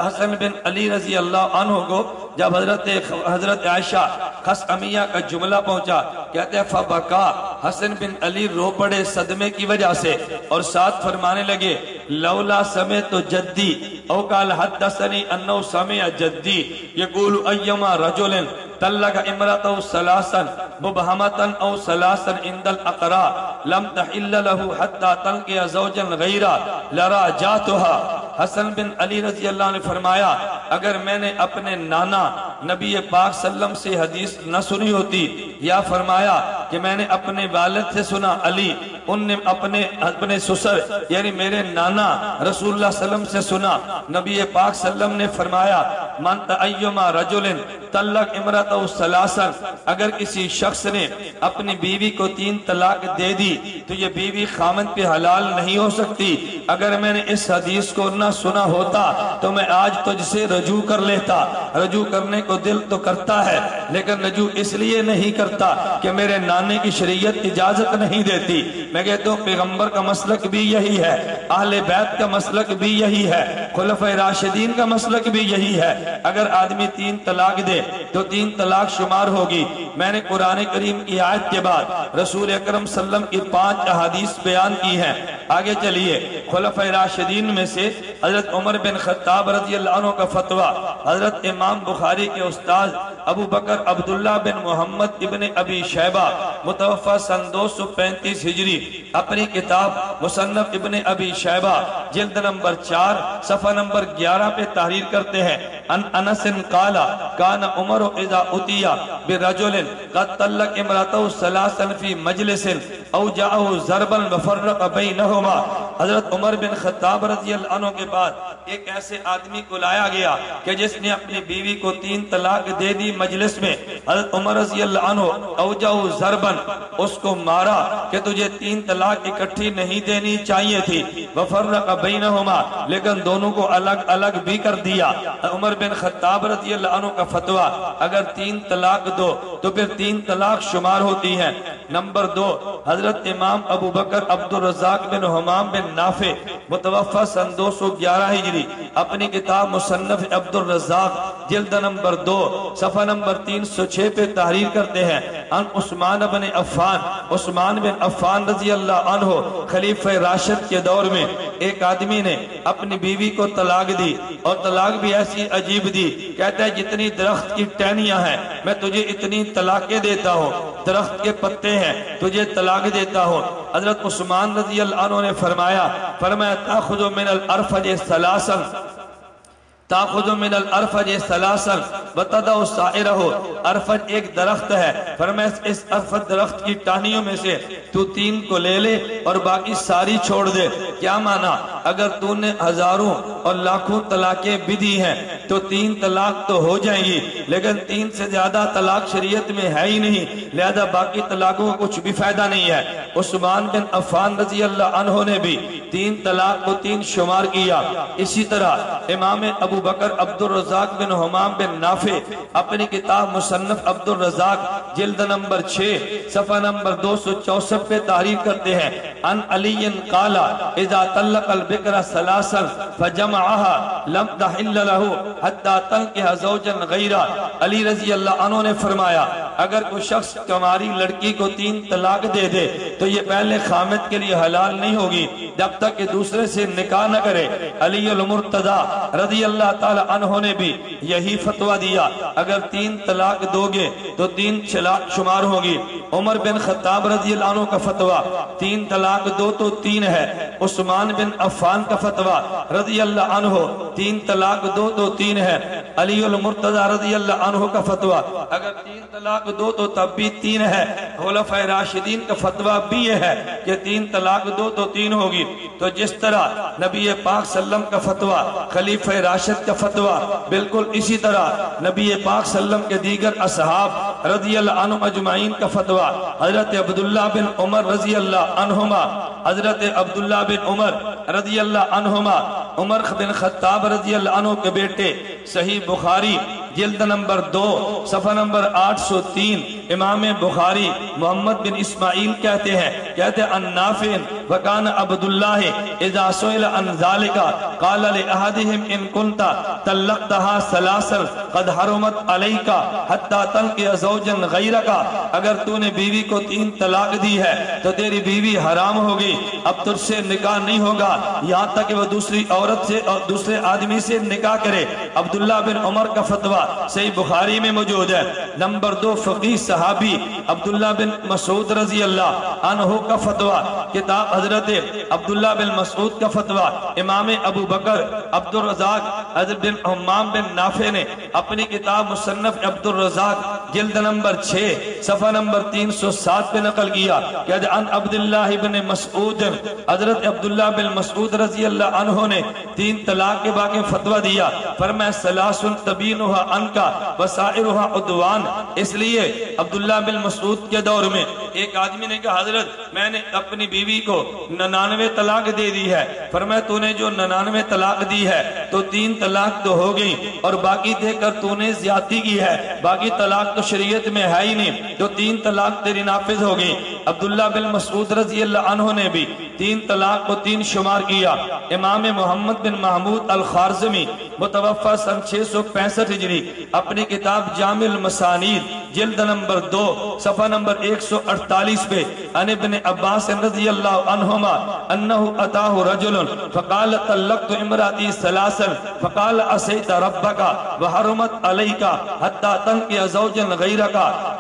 حسن بن علی رضی اللہ عنہ کو جب حضرت عائشہ خصعمیہ کا جملہ پہنچا، کہتے ہیں فبکا، حسن بن علی رو پڑے صدمے کی وجہ سے، اور ساتھ فرمانے لگے لولا سمعت جدی او قال حدثني انه سمع جدی یقول ایما رجل طلق امرأته 3 مبہمة او 3 عند الاقراء لم تحل له حتى تلقي زوجا غیرا لراجعتها۔ حسن بن علی رضی اللہ عنہ نے فرمایا اگر میں نے اپنے نانا نبی پاک صلی اللہ علیہ وسلم سے حدیث نہ سنی ہوتی، یا فرمایا کہ میں نے اپنے والد سے سنا علی، ان نے اپنے سسر یعنی میرے نانا رسول اللہ صلی اللہ علیہ وسلم سے سنا، نبی پاک صلی اللہ علیہ وسلم نے فرمایا من ایما رجل طلق امرأته 3، اگر کسی شخص نے اپنی بیوی کو 3 طلاق دے دی تو یہ بیوی خامند پہ حلال نہیں ہو سکتی۔ اگر میں نے اس حدیث کو نہ سنا ہوتا تو میں آج تجھ سے رجوع کر لیتا۔ رجوع کرنے کو دل تو کرتا ہے لیکن رجوع اس لیے نہیں کرتا کہ میرے نانے کی شریعت اجازت نہیں دیتی۔ میں کہتا ہوں پیغمبر کا مسلک بھی یہی ہے، اہل بیت کا مسلک بھی یہی ہے، خلفائے راشدین کا مسلک بھی یہی ہے۔ اگر آدمی 3 طلاق دے تو 3 طلاق شمار ہوگی۔ میں نے قرآن کریم کی آیت کے بعد رسول اکرم صلی اللہ علیہ وسلم کی 5 احادیث بیان کی ہیں۔ آگے چلیے، خلفائے راشدین میں سے حضرت عمر بن خطاب رضی اللہ عنہ کا فتویٰ، حضرت امام بخاری کے استاذ ابو بکر عبداللہ بن محمد ابن ابی شیبہ متوفہ سن 235 ہجری اپنی کتاب مصنف ابن ابی شیبہ جلد نمبر 4 صفحہ نمبر 11 پہ تحریر کرتے ہیں ان انس قال کان عمر اذا اتیا برجل قد طلق امرأته 3 فی مجلس او جاءه ضربا وفرق بینہما۔ حضرت عمر بن خطاب رضی اللہ عنہ کے بعد ایک ایسے آدمی کو لایا گیا کہ جس نے اپنی بیوی کو 3 طلاق دے دی مجلس میں۔ حضرت عمر رضی اللہ عنہ اوجاؤ ضربن، اس کو مارا کہ تجھے 3 طلاق اکٹھی نہیں دینی چاہیے تھی، وفرق بینہما، لیکن دونوں کو الگ الگ بھی کر دیا۔ عمر بن خطاب رضی اللہ عنہ کا فتویٰ اگر 3 طلاق دو تو پھر 3 طلاق شمار ہوتی ہیں۔ نمبر 2، حضرت امام ابو بکر عبد الرزاق بن حمام بن نافع متوفہ سن 211 ہجری اپنی کتاب مصنف عبد الرزاق جلد نمبر 2 صفحہ نمبر 306 پہ تحریر کرتے ہیں ان عثمان بن عفان رضی اللہ عنہ خلیفہ راشد کے دور میں ایک آدمی نے اپنی بیوی کو طلاق دی، اور طلاق بھی ایسی عجیب دی، کہتا ہے جتنی درخت کی ٹہنیاں ہیں میں تجھے اتنی طلاقیں دیتا ہوں، درخت کے پتے ہیں تجھے طلاق دیتا ہوں۔ حضرت عثمان رضی اللہ عنہ نے فرمایا تاخذ من الارفج 3 تاخذ من الارفج 3 وتدع سائرہ۔ ارفج ایک درخت ہے، فرمایا اس ارفج درخت کی ٹہنیوں میں سے تو 3 کو لے لے اور باقی ساری چھوڑ دے۔ کیا معنی؟ اگر تو نے ہزاروں اور لاکھوں طلاقیں بھی دی ہیں تو 3 طلاق تو ہو جائیں گی، لیکن 3 سے زیادہ طلاق شریعت میں ہے ہی نہیں، لہذا باقی طلاقوں کو کچھ بھی فائدہ نہیں ہے۔ عثمان بن عفان رضی اللہ عنہ نے بھی 3 طلاق کو 3 شمار کیا۔ اسی طرح امام ابو بکر عبد الرزاق بن حمام بن نافع اپنی کتاب مصنف عبد الرزاق جلد نمبر 6 صفحہ نمبر 264 پہ تحریر کرتے ہیں، ان علی قال اذا طلق البکر ثلاثا فجمعها لم تحل له حتى تنكح زوجا غیرہ۔ علی رضی اللہ عنہ نے فرمایا اگر کوئی شخص کنواری لڑکی کو 3 طلاق دے دے تو یہ پہلے خامد کے لیے حلال نہیں ہوگی جب تک کہ دوسرے سے نکاح نہ کرے۔ علی المرتضی رضی اللہ تعالی عنہ نے بھی یہی فتویٰ دیا، اگر 3 طلاق دو گے تو 3 طلاق شمار ہوگی۔ عمر بن خطاب رضی اللہ عنہ کا فتویٰ 3 طلاق دو تو 3 ہے۔ عثمان بن عفان کا فتویٰ رضی اللہ عنہ 3 طلاق دو تو 3 ہے۔ علی المرتضی رضی اللہ عنہ کا فتویٰ اگر 3 طلاق دو تو تب بھی 3 ہے۔ خلفائے راشدین کا فتویٰ بھی یہ ہے کہ 3 طلاق دو تو 3 ہوگی۔ تو جس طرح نبی پاک صلی اللہ علیہ وسلم کا فتویٰ، خلیفہ راشد کا فتویٰ، بالکل اسی طرح نبی پاک صلی اللہ علیہ وسلم کے دیگر اصحاب رضی اللہ عنہ اجمعین کا فتویٰ، حضرت عبداللہ بن عمر رضی اللہ عنہما، حضرت عبداللہ بن عمر رضی اللہ عنہما، عمر بن خطاب رضی اللہ عنہ کے بیٹے، صحیح بخاری جلد نمبر 2 صفحہ نمبر 803، امام بخاری محمد بن اسماعیل کہتے ہیں ان نافع وکان عبداللہ اذا سئل عن ذالک قال لأحدهم ان كنت طلقتها ثلاثا قد حرمت علیک حتی تنکح زوجا غیرک، اگر تو نے بیوی کو 3 طلاق دی ہے تو تیری بیوی حرام ہوگی، اب تجھ سے نکاح نہیں ہوگا یہاں تک کہ وہ دوسری عورت سے اور دوسرے آدمی سے نکاح کرے۔ عبداللہ بن عمر کا فتویٰ صحیح بخاری میں موجود ہے۔ نمبر 2 فقیہ صحابی عبداللہ بن مسعود رضی اللہ عنہ کا فتویٰ، کتاب حضرت عبداللہ بن مسعود کا فتویٰ، امام ابو بکر عبد الرزاق حضرت بن حمام بن نافع نے اپنی کتاب مصنف عبد الرزاق جلد نمبر 6 صفحہ نمبر 307 پہ نقل کیا کہ ان عبداللہ بن مسعود، حضرت عبداللہ بن مسعود رضی اللہ عنہ نے 3 طلاق کے باقی فتویٰ دیا، فرمایا ثلاث تبینها عنکا وسائرها عدوان۔ اس لیے عبداللہ بن مسعود کے دور میں ایک آدمی نے کہا حضرت میں نے اپنی بیوی کو 99 طلاق دے دی ہے، فرمایا تو نے جو 99 طلاق دی ہے تو 3 طلاق تو ہو گئی اور باقی دے کر تو نے زیادتی کی ہے، باقی طلاق تو شریعت میں ہے ہی نہیں، تو 3 طلاق تیری نافذ ہو گئی۔ عبداللہ بن مسعود رضی اللہ عنہ نے بھی 3 طلاق کو 3 شمار کیا۔ امام محمد بن محمود الخارزمی متوفہ سن 665 ہجری اپنی کتاب جامع المسانید جلد نمبر 2 صفحہ نمبر 148 پہ ان ابن عباس رضی اللہ عنہما انہو اتاہ رجل فقال طلقت امراتی ثلاثا فقال عصیت ربک وحرمت علیک حتی تنکح زوجا غیرک۔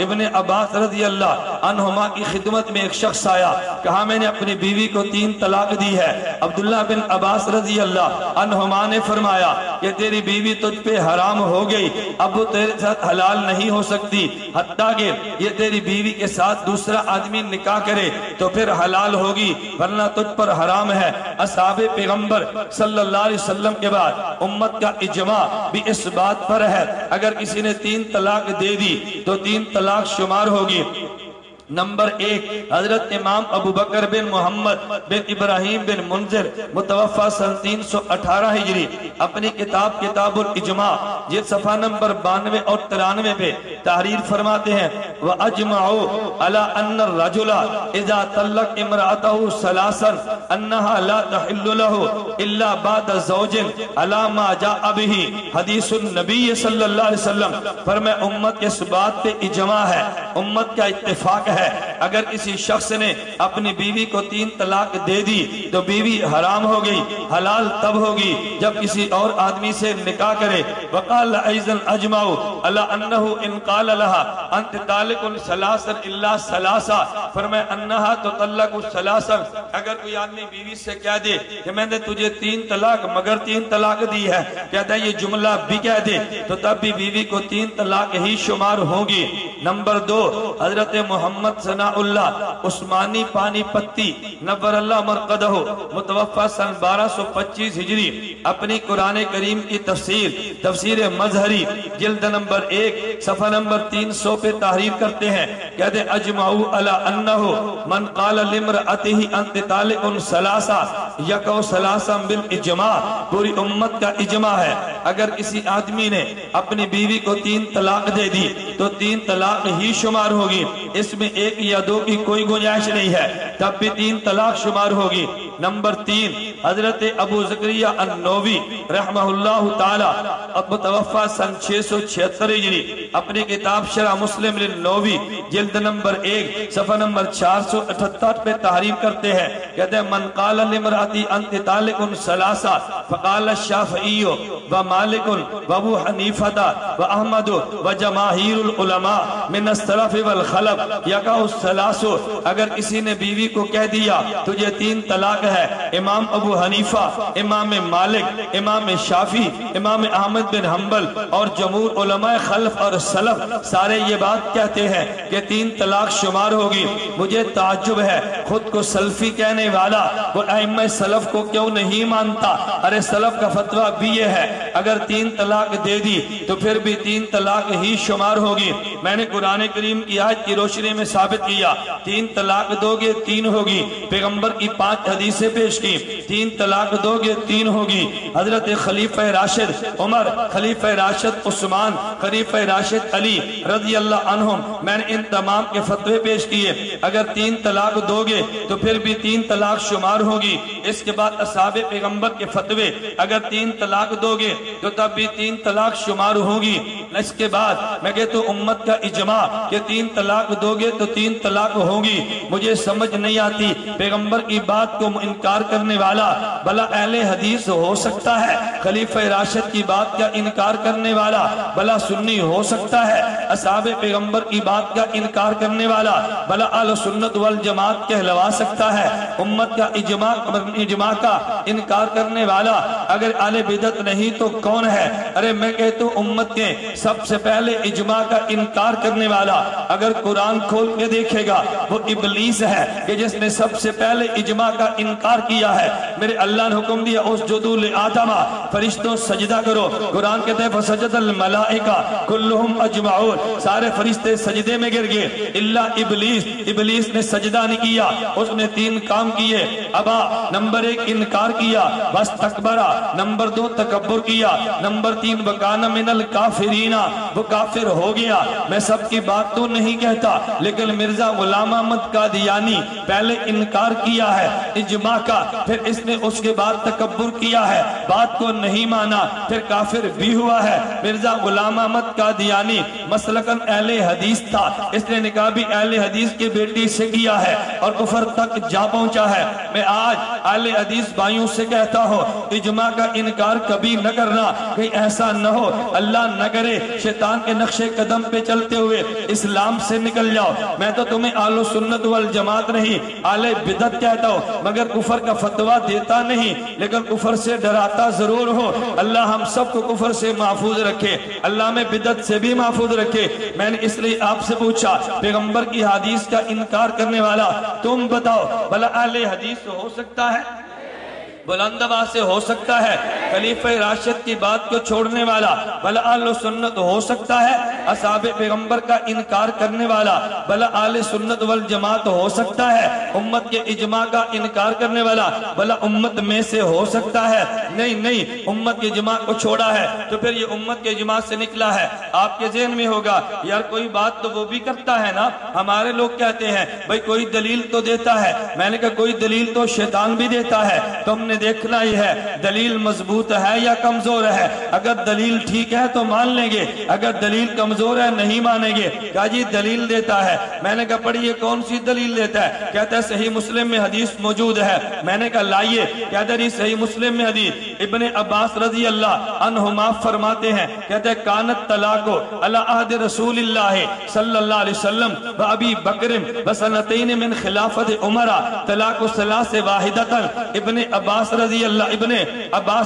ابن عباس رضی اللہ عنہما کی خدمت میں ایک شخص آیا، کہا میں نے اپنی بیوی کو 3 طلاق دی ہے۔ عبداللہ بن عباس رضی اللہ عنہما نے فرمایا کہ تیری بیوی تجھ پہ حرام ہو گئی، اب وہ تیرے ساتھ حلال نہیں ہو سکتی، حتیٰ کہ یہ تیری بیوی کے ساتھ دوسرا آدمی نکاح کرے تو پھر حلال ہوگی ورنہ تجھ پر حرام ہے۔ اصحاب پیغمبر صلی اللہ علیہ وسلم کے بعد امت کا اجماع بھی اس بات پر ہے اگر کسی نے 3 طلاق دے دی تو 3 طلاق شمار ہوگی۔ نمبر 1 حضرت امام ابو بکر بن محمد بن ابراہیم بن منذر متوفہ سن 318 ہجری اپنی کتاب کتاب الاجماع یہ صفحہ نمبر 92 اور 93 پہ تحریر فرماتے ہیں وَأَجْمَعُوا عَلَىٰ أَنَّ الرَّجُلَ إِذَا طَلَّقَ امْرَأَتَهُ ثَلَاثًا أَنَّهَا لَا تَحِلُّ لَهُ إِلَّا بَعْدَ زَوْجٍ عَلَىٰ مَا جَاءَ بِهِ حدیث النبی صلی اللہ علیہ وسلم۔ فرمائے امت کے اس بات پہ اجماع ہے، امت کا اتفاق ہے، اگر کسی شخص نے اپنی بیوی کو 3 طلاق دے دی تو بیوی حرام ہو گئی، حلال تب ہوگی جب کسی اور آدمی سے نکاح کرے۔ وقال ایضا اجمعوا علی انہ ان قال لها انت طالق ثلاثا الا ثلاثا، فرمایا انہا تطلق ثلاثا، اگر کوئی آدمی بیوی سے کہہ دے کہ میں نے تجھے 3 طلاق مگر 3 طلاق دی ہے، کہتا ہے یہ جملہ بھی کہہ دے تو تب بھی بیوی کو 3 طلاق ہی شمار ہوگی۔ نمبر 2 حضرت محمد ثناء اللہ عثمانی پانی پتی نور اللہ مرقدہ متوفہ سن 1225 ہجری اپنی قرآن کریم کی تفسیر مظہری جلد نمبر 1 صفحہ نمبر 300 پہ تحریر کرتے ہیں، کہتے اجمعوا علی انہو من قال لامرأتہ انت طالق ثلاثہ یقع ثلاثہ بالاجماع، پوری امت کا اجماع ہے اگر کسی آدمی نے اپنی بیوی کو 3 طلاق دے دی تو 3 طلاق ہی شمار ہوگی، اس میں 1 یا 2 کی کوئی گنجائش نہیں ہے، تب بھی 3 طلاق شمار ہوگی۔ نمبر 3 حضرت ابو زکریا النووی رحمہ اللہ تعالی متوفہ سن 676 ہجری اپنی کتاب شرح مسلم للنووی جلد نمبر 1 صفحہ نمبر 478 پہ تحریر کرتے ہیں، کہتے ہیں من قال لامرأتی انت طالق ثلاثہ فقال الشافعی و مالک و ابو حنیفہ و احمد و جماہیر العلماء من السلف والخلف یقع الثلاث، اگر کسی نے بیوی کو کہہ دیا تجھے 3 طلاق ہے، امام ابو حنیفہ، امام مالک، امام شافی، امام احمد بن حنبل اور جمہور علماء خلف اور سلف سارے یہ بات کہتے ہیں کہ 3 طلاق شمار ہوگی۔ مجھے تعجب ہے خود کو سلفی کہنے والا وہ ائمہ سلف کو کیوں نہیں مانتا؟ ارے سلف کا فتویٰ بھی یہ ہے اگر 3 طلاق دے دی تو پھر بھی 3 طلاق ہی شمار ہوگی۔ میں نے قرآن کریم کی آیت کی روشنی میں ثابت کیا 3 طلاق دو گے 3 ہوگی، پیغمبر کی 5 حدیثیں پیش کی 3 طلاق دو گے 3 ہوگی، حضرت خلیفہ راشد عمر، خلیفہ راشد عثمان، خلیفہ راشد علی رضی اللہ عنہم، میں نے ان تمام کے فتوے پیش کیے اگر 3 طلاق دو گے تو پھر بھی 3 طلاق شمار ہوگی۔ اس کے بعد اصحاب پیغمبر کے فتوے اگر 3 طلاق دو گے تو تب بھی 3 طلاق شمار ہوگی۔ اس کے بعد میں کہتا ہوں امت کا اجماع کہ 3 طلاق دو گے تو 3 طلاق ہوگی۔ مجھے سمجھ نہیں آتی پیغمبر کی بات کو انکار کرنے والا بھلا اہل حدیث ہو سکتا ہے؟ خلیفہ راشد کی بات کا انکار کرنے والا بھلا سنی ہو سکتا ہے؟ اصحاب پیغمبر کی بات کا انکار کرنے والا بھلا اہل سنت والجماعت کہلوا سکتا ہے؟ امت کا اجماع کا انکار کرنے والا اگر اہل بدعت نہیں تو کون ہے؟ ارے میں کہتا ہوں امت کے سب سے پہلے اجماع کا انکار کرنے والا اگر قرآن کھول کے دیکھے گا وہ ابلیس ہے کہ جس نے سب سے پہلے اجماع کا انکار کیا ہے۔ میرے اللہ نے حکم دیا اسجدوا لآدم، فرشتوں سجدہ کرو، قرآن کہتے ہیں فسجد الملائکہ کلہم اجمعون، سارے فرشتے سجدے میں گر گئے الا ابلیس، ابلیس نے سجدہ نہیں کیا، اس نے 3 کام کیے، ابا نمبر 1 انکار کیا، واستکبر نمبر 2 تکبر کیا، نمبر 3 وکان من الکافرین، وہ کافر ہو گیا۔ میں سب کی بات تو نہیں کہتا لیکن مرزا غلام احمد قادیانی پہلے انکار کیا ہے اجماع کا، پھر اس نے اس کے بعد تکبر کیا ہے، بات کو نہیں مانا، پھر کافر بھی ہوا ہے۔ مرزا غلام احمد قادیانی مسلکاً اہل حدیث تھا، اس نے نکاح بھی اہل حدیث کی بیٹی سے کیا ہے اور کفر تک جا پہنچا ہے۔ میں آج اہل حدیث بھائیوں سے کہتا ہوں اجماع کا انکار کبھی نہ کرنا، کہیں ایسا نہ ہو اللہ نہ کرے شیطان کے نقش قدم پہ چلتے ہوئے اسلام سے نکل جاؤ۔ میں تو تمہیں اہل سنت والجماعت نہیں اہل بدعت کہتا ہوں مگر کفر کا فتویٰ دیتا نہیں، لیکن کفر سے ڈراتا ضرور ہو۔ اللہ ہم سب کو کفر سے محفوظ رکھے، اللہ میں بدعت سے بھی محفوظ رکھے۔ میں نے اس لیے آپ سے پوچھا پیغمبر کی حدیث کا انکار کرنے والا تم بتاؤ بھلا اہل حدیث ہو سکتا ہے؟ بلند آواز سے ہو سکتا ہے؟ خلیفہ راشد کی بات کو چھوڑنے والا بھلا اہل سنت ہو سکتا ہے؟ اصحاب پیغمبر کا انکار کرنے والا بھلا اہل سنت والجماعت ہو سکتا ہے؟ امت کے اجماع کا انکار کرنے والا بھلا امت میں سے ہو سکتا ہے؟ نہیں، امت کے اجماع کو چھوڑا ہے تو پھر یہ امت کے اجماع سے نکلا ہے۔ آپ کے ذہن میں ہوگا یار کوئی بات تو وہ بھی کرتا ہے نا، ہمارے لوگ کہتے ہیں بھائی کوئی دلیل تو دیتا ہے۔ میں نے کہا کوئی دلیل تو شیطان بھی دیتا ہے، تو ہم نے دیکھنا ہی ہے دلیل مضبوط ہے یا کمزور ہے۔ اگر دلیل ٹھیک ہے تو مان لیں گے، اگر دلیل کمزور ہے نہیں مانیں گے۔ کہا جی دلیل دیتا ہے، میں نے کہا پڑھیے کون سی دلیل دیتا ہے؟ کہتا ہے صحیح مسلم میں حدیث موجود ہے۔ میں نے کہا لائیے، کہتا ہے صحیح مسلم میں حدیث ابن عباس رضی اللہ عنہما فرماتے ہیں، کہتے ہیں کانت طلاق علی عہد رسول اللہ صلی اللہ علیہ وسلم و ابی بکر و سنتین من خلافت عمر طلاق ثلاث واحدۃ۔ ابن عباس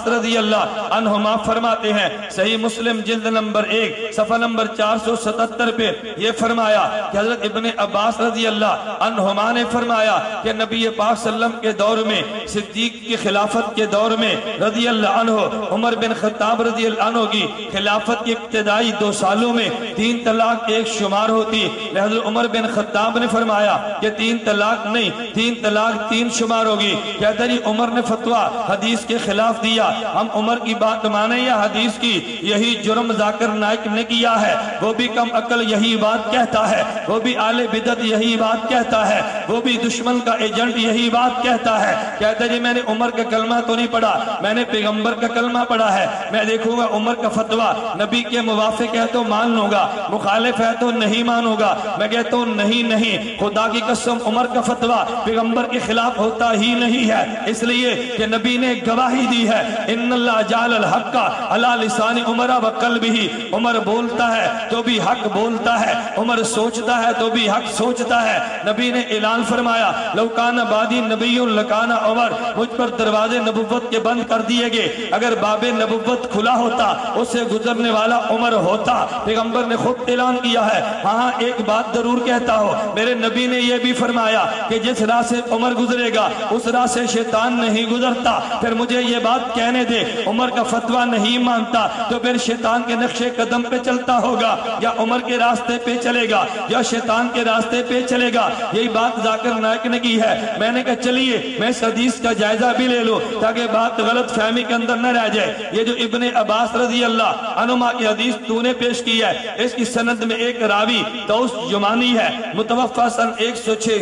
رضی اللہ عنہما فرماتے ہیں، صحیح مسلم جلد نمبر 1 صفحہ نمبر 477 پہ یہ فرمایا کہ حضرت ابن عباس رضی اللہ عنہما نے فرمایا کہ نبی پاک صلی اللہ علیہ وسلم کے دور میں، صدیق کی خلافت کے دور میں رضی اللہ عنہ، عمر بن خطاب رضی اللہ عنہ کی خلافت کی ابتدائی 2 سالوں میں 3 طلاق ایک شمار ہوتی۔ حضرت عمر بن خطاب نے فرمایا کہ 3 طلاق نہیں، 3 طلاق 3 شمار ہوگی۔ کہتا جی عمر نے فتویٰ حدیث کے خلاف دیا، ہم عمر کی بات مانیں یا حدیث کی؟ یہی جرم ذاکر نائک نے کیا ہے، وہ بھی کم عقل یہی بات کہتا ہے، وہ بھی اہل بدعت یہی بات کہتا ہے، وہ بھی دشمن کا ایجنٹ یہی بات کہتا ہے۔ کہتا جی میں نے عمر کا کلمہ تو نہیں پڑھا، میں نے پیغمبر کا کلمہ پڑھا ہے، میں دیکھوں گا عمر کا فتویٰ نبی کے موافق ہے تو مان لوں گا، مخالف ہے تو نہیں مانوں گا۔ میں کہتا ہوں نہیں، خدا کی قسم عمر کا فتویٰ پیغمبر کے خلاف ہوتا ہی نہیں ہے، اس لیے کہ نبی نے گواہی دی ہے، ان اللہ جعل الحق علی لسان عمر و قلبہ۔ عمر بولتا ہے تو بھی حق بولتا ہے، عمر سوچتا ہے تو بھی حق سوچتا ہے۔ نبی نے اعلان فرمایا، لو کان بعدی نبی لکان عمر، مجھ پر دروازے نبوت کے بند کر دیے گئے، اگر باب نبوت کھلا ہوتا اسے گزرنے والا عمر ہوتا۔ پیغمبر نے خود اعلان کیا ہے، ہاں ایک بات ضرور کہتا ہو، میرے نبی نے یہ بھی فرمایا کہ جس راہ سے عمر گزرے گا اس راہ سے شیطان نہیں گزرتا۔ پھر مجھے یہ بات کہنے دے، عمر کا فتویٰ نہیں مانتا تو پھر شیطان کے نقش قدم پہ چلتا ہوگا، یا عمر کے راستے پہ چلے گا یا شیطان کے راستے پہ چلے گا۔ یہی بات ذاکر نائک نے کی ہے۔ میں نے کہا چلیے میں اس حدیث کا جائزہ بھی لے لو تاکہ بات غلط فہمی کے اندر نہ رہ جائے۔ یہ جو ابن عباس رضی اللہ عنہما کی حدیث تو نے پیش کی ہے، اس کی سند میں ایک راوی طوس جمانی ہے، متوفہ سن 106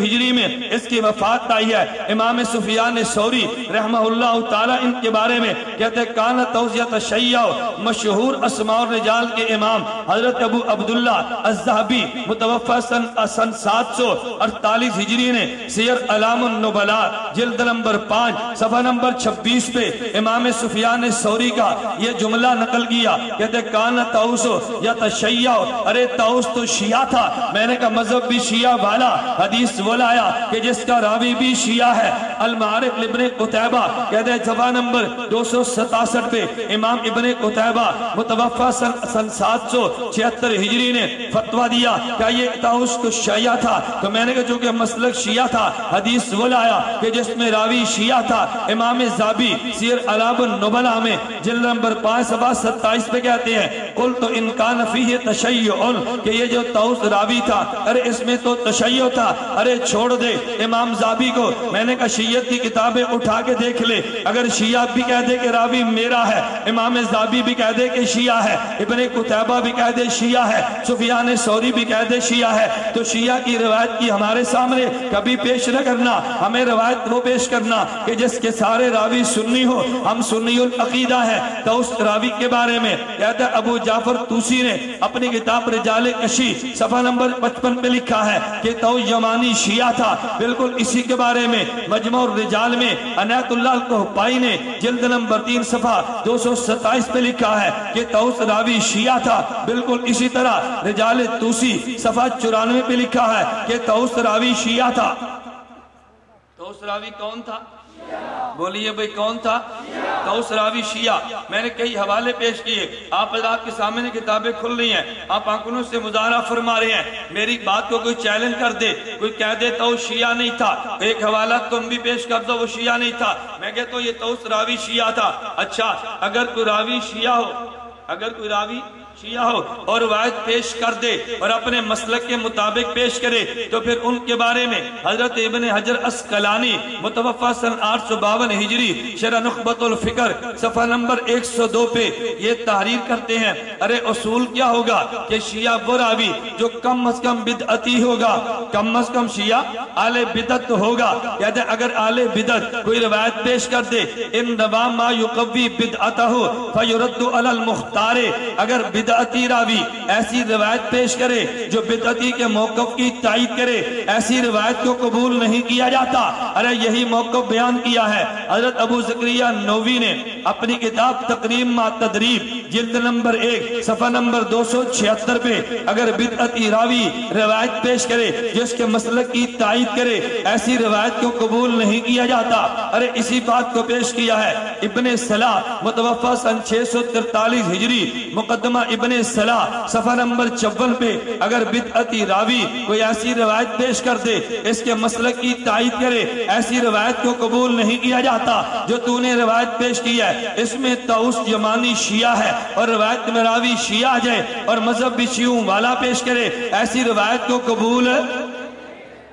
ہجری میں اس کی وفات آئی ہے۔ امام سفیان ثوری رحمہ اللہ تعالی ان کے بارے میں کہتے ہیں کان طوس یتشیع، مشہور اسماء الرجال کے امام حضرت ابو عبداللہ الذہبی متوفہ سن 748 ہجری نے سیر اعلام النبلاء جلد نمبر 5 صفحہ نمبر 26 پہ امام سفیان ثوری کا یہ جملہ نقل کیا، کہتے ہیں کان طوس یتشیع، ارے طوس تو شیعہ تھا۔ میں نے کہا مذہب بھی شیعہ والا، حدیث وہ لایا کہ جس کا راوی بھی شیعہ ہے۔ المعارف ابن قتیبہ کہتے ہیں صفحہ نمبر 267 پہ امام ابن قتیبہ متوفہ سن 776 ہجری نے فتویٰ دیا کہ یہ طوس تو شیعہ تھا۔ تو میں نے کہا چونکہ مسلک شیعہ تھا، حدیث وہ لایا کہ جس میں راوی شیعہ تھا۔ امام ذہبی سیر اعلام النبلاء میں جلد نمبر 5 صفحہ 27 پہ کہتے ہیں قلت ان کان فیہ تشیع، کہ یہ جو طوس راوی تھا ارے اس میں تو تشیع تھا، ارے چھوڑ دے امام ذہبی کو۔ میں نے کہا شیعت کی کتابیں اٹھا کے دیکھ لے، اگر شیعہ بھی کہہ دے کہ راوی میرا ہے، امام ذہبی بھی کہہ دے کہ شیعہ ہے، ابن قتیبہ بھی کہہ دے شیعہ ہے، سفیان ثوری بھی کہہ دے شیعہ ہے، تو شیعہ کی روایت کی ہمارے سامنے کبھی پیش نہ کرنا، ہمیں روایت وہ پیش کرنا کہ جس کے سارے راوی سنی ہو۔ ہم سنی العقیدہ ہے۔ تو اس راوی کے بارے میں کہتا ہے ابو جعفر طوسی نے اپنی کتاب رجال کشی صفحہ نمبر 55 پہ لکھا ہے کہ طوس یمانی شیعہ تھا۔ بالکل اسی کے بارے میں مجموع الرجال میں عنایت اللہ القحطانی نے جلد نمبر 3 صفحہ 227 پہ لکھا ہے کہ طوس راوی شیعہ تھا۔ بالکل اسی طرح رجال طوسی صفحہ 94 پہ لکھا ہے کہ طوس راوی شیعہ تھا۔ طوس راوی کون تھا؟ بولیے بھئی کون تھا؟ طوس راوی شیعہ۔ میں نے کئی حوالے پیش کیے، آپ حضرات کے سامنے کتابیں کھل رہی ہیں، آپ آنکھوں سے مظاہرہ فرما رہے ہیں۔ میری بات کو کوئی چیلنج کر دے، کوئی کہہ دے طوس شیعہ نہیں تھا، ایک حوالہ تم بھی پیش کر دو وہ شیعہ نہیں تھا، میں کہتا ہوں یہ طوس راوی شیعہ تھا۔ اچھا اگر کوئی راوی شیعہ ہو، اگر کوئی راوی شیعہ ہو اور روایت پیش کر دے اور اپنے مسلک کے مطابق پیش کرے تو پھر ان کے بارے میں حضرت ابن حجر اسقلانی متوفہ سن 852 ہجری شرح نخبۃ الفکر صفحہ نمبر 102 پہ یہ تحریر کرتے ہیں، ارے اصول کیا ہوگا کہ شیعہ وہ راوی جو کم از کم بدعتی ہوگا، کم از کم شیعہ اہل بدعت ہوگا۔ کہتے ہیں اگر اہل بدعت کوئی روایت پیش کر دے ان روا ما یقوی بدعتہ فیرد علی المختار، اگر بدعتی راوی ایسی روایت پیش کرے جو بدعتی کے موقف کی تائید کرے، ایسی روایت کو قبول نہیں کیا جاتا۔ ارے یہی موقف بیان کیا ہے حضرت ابو زکریا نووی نے اپنی کتاب تقریب ما تدریب جلد نمبر 1 صفحہ نمبر 276 پہ۔ اگر بدعتی راوی روایت پیش کرے جس کے مسلک کی تائید کرے، ایسی روایت کو قبول نہیں کیا جاتا۔ ارے اسی بات کو پیش کیا ہے ابن صلاح متوفہ سن 643 ہجری، مقدمہ ابن صلاح صفحہ نمبر 54 پہ۔ اگر بدعتی راوی کوئی ایسی روایت پیش کر دے، اس کے مسلک کی تائید کرے، ایسی روایت کو قبول نہیں کیا جاتا۔ جو تو نے روایت پیش کی ہے اس میں طاؤس یمانی شیعہ ہے اور روایت میں راوی شیعہ جائے اور مذہب بھی شیعوں والا پیش کرے، ایسی روایت کو قبول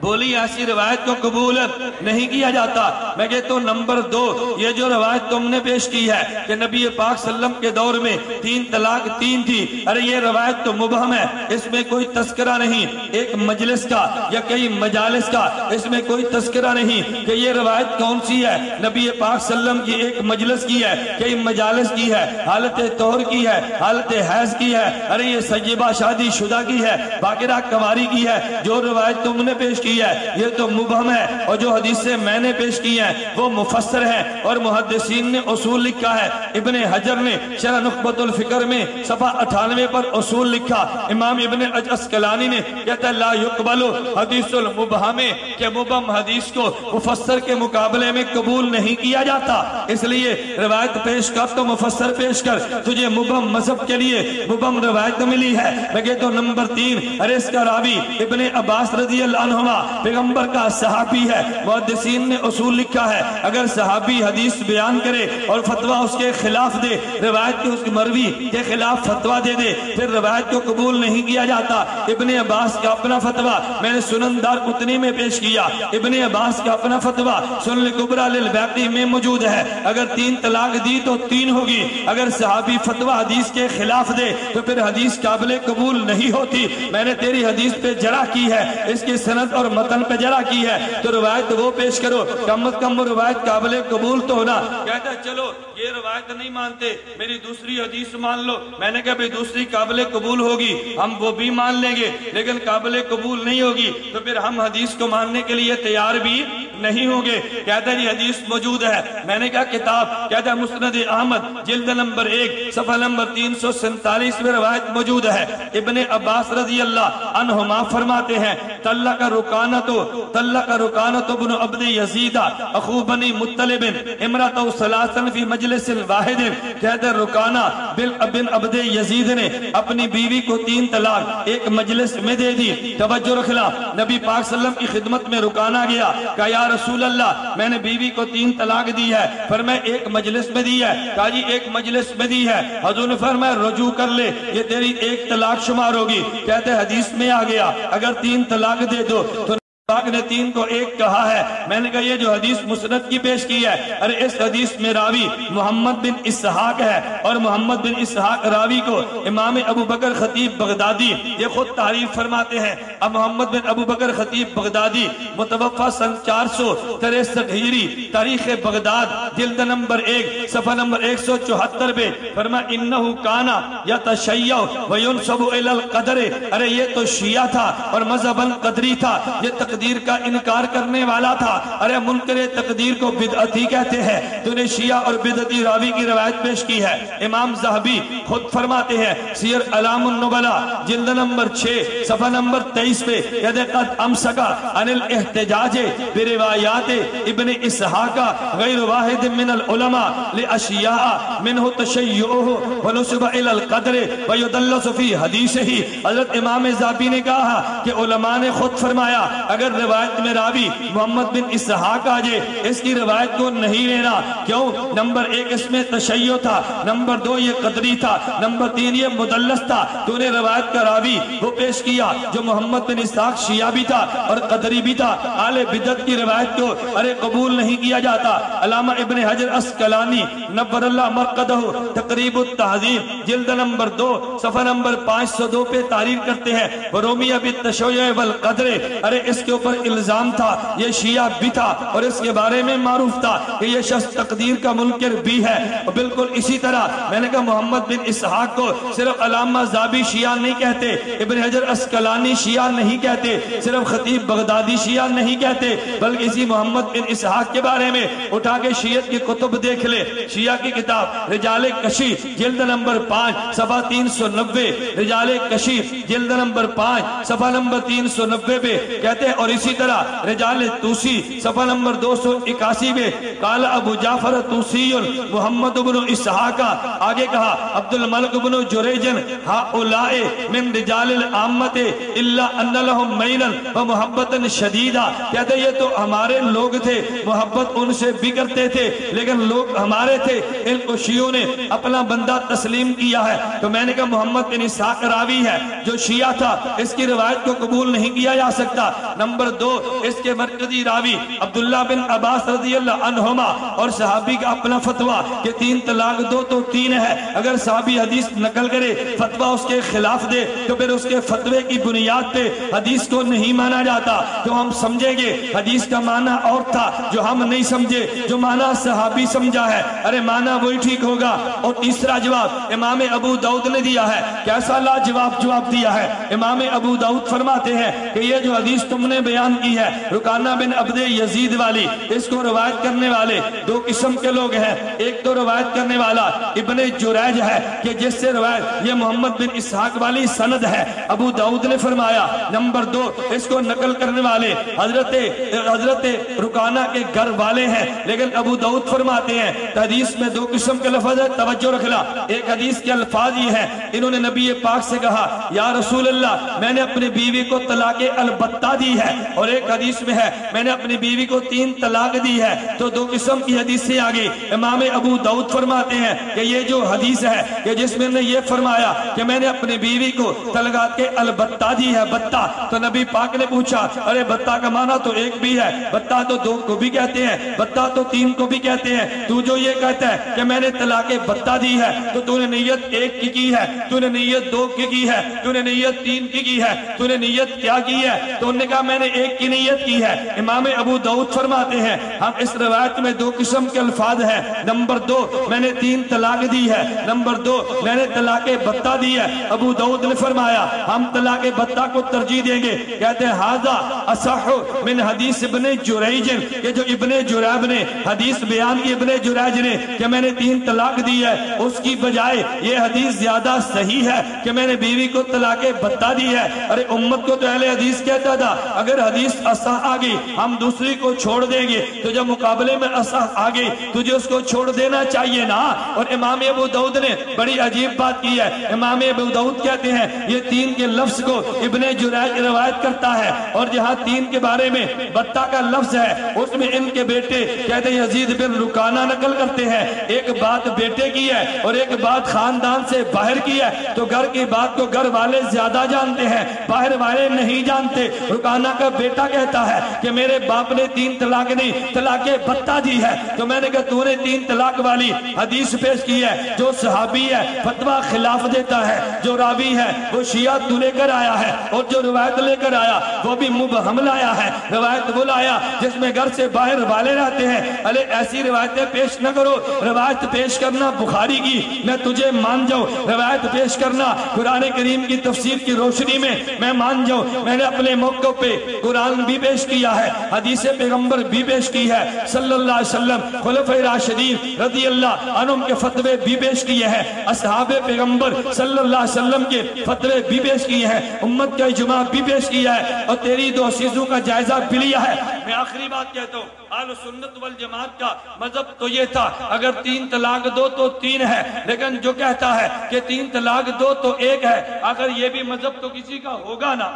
بولی ایسی روایت کو قبول نہیں کیا جاتا۔ میں کہتا ہوں نمبر 2، یہ جو روایت تم نے پیش کی ہے کہ نبی پاک صلی اللہ علیہ وسلم کے دور میں 3 طلاق 3 تھی، ارے یہ روایت تو مبہم ہے، اس میں کوئی تذکرہ نہیں ایک مجلس کا یا کئی مجالس کا، اس میں کوئی تذکرہ نہیں کہ یہ روایت کون سی ہے۔ نبی پاک صلی اللہ علیہ وسلم کی ایک مجلس کی ہے، کئی مجالس کی ہے، حالت طہر کی ہے، حالت حیض کی ہے، ارے یہ سیبہ شادی شدہ کی ہے، باقرہ کنواری کی ہے۔ جو روایت تم نے پیش کی ہے یہ تو مبہم ہے، اور جو حدیثیں میں نے پیش کی ہیں وہ مفسر ہیں، اور محدثین نے اصول لکھا ہے۔ ابن حجر نے شرح نخبۃ الفکر میں صفحہ 98 پر اصول لکھا۔ امام ابن عسقلانی نے کہتا ہے لا یقبل حدیث المبہم، کہ مبہم حدیث کو مفسر کے مقابلے میں قبول نہیں کیا جاتا۔ اس لیے روایت پیش کر تو مفسر پیش کر، تجھے مبہم مذہب کے لیے مبہم روایت ملی ہے۔ میں کہتا ہوں نمبر 3، ارے اس کا راوی ابن عباس رضی اللہ عنہما پیغمبر کا صحابی ہے۔ محدثین نے اصول لکھا ہے اگر صحابی حدیث بیان کرے اور فتویٰ اس کے خلاف دے، روایت کے اس مروی کے خلاف فتویٰ دے دے، پھر روایت کو قبول نہیں کیا جاتا۔ ابن عباس کا اپنا فتویٰ میں نے سنن دار قطنی میں پیش کیا، ابن عباس کا اپنا فتویٰ سنن کبریٰ للبیہقی میں موجود ہے۔ اگر 3 طلاق دی تو 3 ہوگی، اگر صحابی فتویٰ حدیث کے خلاف دے تو پھر حدیث قابل قبول نہیں ہوتی۔ میں نے تیری حدیث پہ جرح کی ہے، اس کی سند اور متن پہ جرح کی ہے، تو روایت وہ پیش کرو، کم از کم وہ روایت قابل قبول تو ہونا۔ کہتا ہے چلو یہ روایت نہیں مانتے، میری دوسری حدیث مان لو۔ میں نے کہا بھی دوسری قابل قبول ہوگی، ہم وہ بھی مان لیں گے، لیکن قابل قبول نہیں ہوگی تو پھر ہم حدیث کو ماننے کے لیے تیار بھی نہیں ہوں گے۔ کہتا ہے یہ حدیث موجود ہے۔ میں نے کہا کتاب، کہتا ہے مسند احمد جلد نمبر 1 صفحہ نمبر 347 میں روایت موجود ہے۔ ابن عباس رضی اللہ عنہما فرماتے ہیں طلق رکانت ابن عبد یزید اخو بنی مطلب امرأۃ ثلاثا فی مجلس واحد۔ کہتے ہیں رکانہ بن عبد یزید نے اپنی بیوی کو 3 طلاق ایک مجلس میں دے دی۔ توجہ رکھنا، نبی پاک صلی اللہ علیہ وسلم کی خدمت میں رکانہ گیا، کہا یا رسول اللہ میں نے بیوی کو 3 طلاق دی ہے، فرمایا ایک مجلس میں دی ہے، کہا جی ایک مجلس میں دی ہے۔ حضور نے فرمایا رجوع کر لے، یہ تیری 1 طلاق شمار ہوگی۔ کہتے ہیں حدیث میں آ گیا اگر 3 طلاق دے دو تو پاک نے 3 کو 1 کہا ہے۔ میں نے کہا یہ جو حدیث مسند کی پیش کی ہے، ارے اس حدیث میں راوی محمد بن اسحاق ہے، اور محمد بن اسحاق راوی کو امام ابو بکر خطیب بغدادی یہ خود تعریف فرماتے ہیں۔ اب محمد بن ابو بکر خطیب بغدادی متوفہ سن 463 ہجری، تاریخ بغداد جلد نمبر 1 صفحہ نمبر 174 پہ فرمایا انہو کانا یتشیع وینسب الی القدر، ارے یہ تو شیعہ تھا اور مذہباً قدری تھا، یہ تقدیر کا انکار کرنے والا تھا۔ ارے منکر تقدیر کو بدعتی کہتے ہیں۔ تو نے شیعہ اور بدعتی راوی کی روایت پیش کی ہے۔ امام ذہبی خود فرماتے ہیں سیر اعلام النبلاء جلد نمبر 6 صفحہ نمبر 23 پہ ید قد امسکا عن الاحتجاج بروایات ابن اسحاق غیر واحد من العلماء لاشیاء منہ تشیعہ ونسب الی القدر ویدلس فی حدیثہ۔ حضرت امام ذہبی نے کہا کہ علماء نے خود فرمایا اگر روایت میں راوی محمد بن اسحاق آ جائے اس کی روایت کو نہیں لینا۔ کیوں؟ نمبر 1 اس میں تشیع تھا، نمبر 2 یہ قدری تھا، نمبر 3 یہ مدلس تھا۔ تو نے روایت کا راوی وہ پیش کیا جو محمد بن اسحاق شیعہ بھی تھا اور قدری بھی تھا۔ اہل بدعت کی روایت کو ارے قبول نہیں کیا جاتا۔ علامہ ابن حجر عسقلانی نور اللہ مرقدہ تقریب التہذیب جلد نمبر 2 صفحہ نمبر 502 پہ تعریف کرتے ہیں ورومیہ بالتشیع والقدر، ارے اس کے اوپر الزام تھا، یہ شیعہ بھی تھا اور اس کے بارے میں معروف تھا کہ یہ شخص تقدیر کا منکر بھی ہے۔ اور بالکل اسی طرح میں نے کہا محمد بن اسحاق کو صرف علامہ زابی شیعہ نہیں کہتے، ابن حجر اسقلانی شیعہ نہیں کہتے، صرف خطیب بغدادی شیعہ نہیں کہتے، بلکہ اسی محمد بن اسحاق کے بارے میں اٹھا کے شیعت کی کتب دیکھ لے۔ شیعہ کی کتاب رجال کشی جلد نمبر 5 صفحہ 390، رجال کشی جلد نمبر 5 صفحہ نمبر 390 پہ کہتے ہیں، اور اسی طرح رجال توسی صفحہ نمبر 281 میں قال ابو جعفر توسی محمد بن اسحاق، آگے کہا عبد الملک بن جریجن ہؤلاء من رجال العامت الا ان لهم میلا ومحبتا شدیدا، کہتے ہیں یہ تو ہمارے لوگ تھے، محبت ان سے بھی کرتے تھے لیکن لوگ ہمارے تھے، ان کو شیعوں نے اپنا بندہ تسلیم کیا ہے۔ تو میں نے کہا محمد بن اسحاق راوی ہے جو شیعہ تھا، اس کی روایت کو قبول نہیں کیا جا سکتا۔ نمبر 2 اس کے مرکزی راوی عبداللہ بن عباس رضی اللہ عنہما، اور صحابی کا اپنا فتویٰ کہ 3 طلاق 2 تو 3 ہے، اگر صحابی حدیث نقل کرے فتویٰ اس کے خلاف دے تو پھر اس کے فتوے کی بنیاد پہ حدیث کو نہیں مانا جاتا، تو ہم سمجھیں گے حدیث کا معنی اور تھا جو ہم نہیں سمجھے، جو معنی صحابی سمجھا ہے، ارے معنی وہی ٹھیک ہوگا۔ اور تیسرا جواب امام ابو داؤد نے دیا ہے، کیسا لاجواب جواب دیا ہے۔ امام ابو داؤد فرماتے ہیں کہ یہ جو حدیث تم نے بیان کی ہے رکانہ بن عبد یزید والی، اس کو روایت کرنے والے 2 قسم کے لوگ ہیں۔ ایک تو روایت کرنے والا ابن جریج ہے کہ جس سے روایت یہ محمد بن اسحاق والی سند ہے، ابو داؤد نے فرمایا۔ نمبر 2 اس کو نقل کرنے والے حضرت رکانہ کے گھر والے ہیں، لیکن ابو داؤد فرماتے ہیں حدیث میں 2 قسم کے لفظ ہے، توجہ رکھنا۔ ایک حدیث کے الفاظ یہ ہیں، انہوں نے نبی پاک سے کہا یا رسول اللہ میں نے اپنی بیوی کو طلاق البتہ دی ہے، اور ایک حدیث میں ہے میں نے اپنی بیوی کو 3 طلاق دی ہے، تو 2 قسم کی حدیث سے آگے امام ابو داؤد فرماتے ہیں کہ یہ جو حدیث ہے کہ جس میں نے یہ فرمایا کہ میں نے اپنی بیوی کو طلاق البتہ دی ہے، بتہ، تو نبی پاک نے پوچھا ارے بتہ کا معنی تو ایک بھی ہے، بتہ تو 2 کو بھی کہتے ہیں، بتہ تو 3 کو بھی کہتے ہیں، تو جو یہ کہتا ہے کہ میں نے طلاق بتہ دی ہے تو تو نے نیت 1 کی ہے، تو نے نیت 2 کی ہے، تو نے نیت 3 کی ہے، تو نے نیت کیا کی ہے؟ تو انہوں نے کہا میں نے 1 کی نیت کی ہے۔ امام ابو داؤد فرماتے ہیں ہم اس روایت میں 2 قسم کے الفاظ ہیں، نمبر 2 میں نے 3 طلاق دی ہے، نمبر 2 میں نے طلاق بتہ دی ہے۔ ابو داؤد نے فرمایا ہم طلاق بتہ کو ترجیح دیں گے، کہتے ہیں ھذا اصح من حدیث ابن جریج، کہ جو ابن جریج نے حدیث بیان کی، ابن جریج نے کہ میں نے 3 طلاق دی ہے، اس کی بجائے یہ حدیث زیادہ صحیح ہے کہ میں نے بیوی کو طلاق بتہ دی ہے۔ ارے امت کو تو اہل حدیث کہتا تھا اگر حدیث اصح آ گئی ہم دوسری کو چھوڑ دیں گے، تو جب مقابلے میں اصح آ گئی تجھے اس کو چھوڑ دینا چاہیے نا۔ اور امام ابو داؤد نے بڑی عجیب بات کی ہے، امام ابو داؤد کہتے ہیں یہ 3 کے لفظ کو ابن جریج روایت کرتا ہے، اور جہاں 3 کے بارے میں بتہ کا لفظ ہے اس میں ان کے بیٹے کہتے ہیں یزید بن رکانہ نقل کرتے ہیں، ایک بات بیٹے کی ہے اور ایک بات خاندان سے باہر کی ہے، تو گھر کی بات کو گھر والے زیادہ جانتے ہیں، باہر والے نہیں جانتے۔ رکانہ کا بیٹا کہتا ہے کہ میرے باپ نے 3 طلاق نہیں طلاق بتہ دی ہے، تو میں نے کہا تو نے 3 طلاق والی حدیث پیش کی ہے، جو صحابی ہے فتویٰ خلاف دیتا ہے، جو راوی ہے وہ شیعہ تو لے کر آیا ہے، اور جو روایت لے کر آیا وہ بھی مبہم لایا ہے، روایت وہ لایا جس میں گھر سے باہر والے رہتے ہیں۔ ارے ایسی روایتیں پیش نہ کرو، روایت پیش کرنا بخاری کی میں تجھے مان جاؤں، روایت پیش کرنا قرآن کریم کی تفسیر کی روشنی میں میں مان جاؤں۔ میں نے اپنے موقع پہ قرآن بھی پیش کیا ہے، حدیث پیغمبر بھی پیش کی ہے صلی اللہ علیہ وسلم، خلفائے راشدین رضی اللہ عنہم کے فتوے بھی پیش کیے ہیں، اصحاب پیغمبر صلی اللہ علیہ وسلم کے فتوے بھی پیش کیے ہیں، امت کا اجماع بھی پیش کیا ہے، اور تیری 2 چیزوں کا جائزہ بھی لیا ہے۔ میں آخری بات کہتا ہوں، اہل سنت والجماعت کا مذہب تو یہ تھا اگر 3 طلاق 2 تو 3 ہے، لیکن جو کہتا ہے کہ 3 طلاق 2 تو 1 ہے، اگر یہ بھی مذہب تو کسی کا ہوگا نا،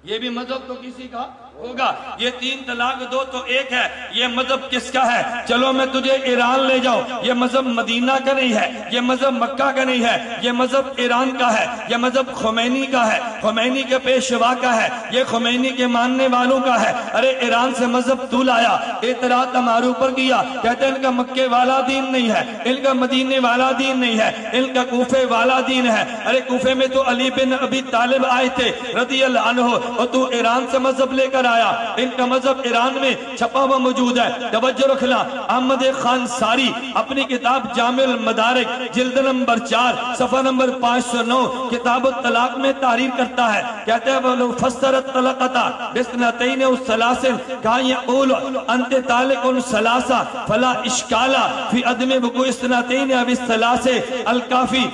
یہ بھی مذہب تو کسی کا ہوگا۔ یہ 3 طلاق 2 تو 1 ہے۔ یہ مذہب کس کا ہے؟ چلو میں تجھے ایران لے جاؤں، یہ مذہب مدینہ کا نہیں ہے، یہ مذہب مکہ کا نہیں ہے، یہ مذہب ایران کا ہے، یہ مذہب خمینی کا ہے، خمینی کے پیشوا کا ہے، یہ خمینی کے ماننے والوں کا ہے۔ ارے ایران سے مذہب تو لایا، اعتراض ہمارے اوپر کیا، کہتے ہیں ان کا مکے والا دین نہیں ہے، ان کا مدینے والا دین نہیں ہے، ان کا کوفے والا دین ہے۔ ارے کوفے میں تو علی بن ابی طالب آئے تھے رضی اللہ عنہ، اور تو ایران سے مذہب لے کر آیا۔ ان کا مذہب ایران میں چھپا ہوا موجود ہے۔ توجہ رکھنا، احمد خان ساری اپنی کتاب جامع المدارک جلد نمبر 4 صفحہ نمبر 509 کتاب الطلاق میں تعریر کرتا ہے، کہتے ہیں وَلَوْ فَسَّرَتْ طَلَقَتَا بِسْنَتَيْنِ وَالثَّلَاثٍ كَانَ يَقُولُ أَنْتَ طَالِقٌ ثَلَاثًا فَلَا إِشْكَالَ فِي عَدْمِ وُقُوعِ اثْنَتَيْنِ أَوِ الثَّلَاثِ الْكَافِي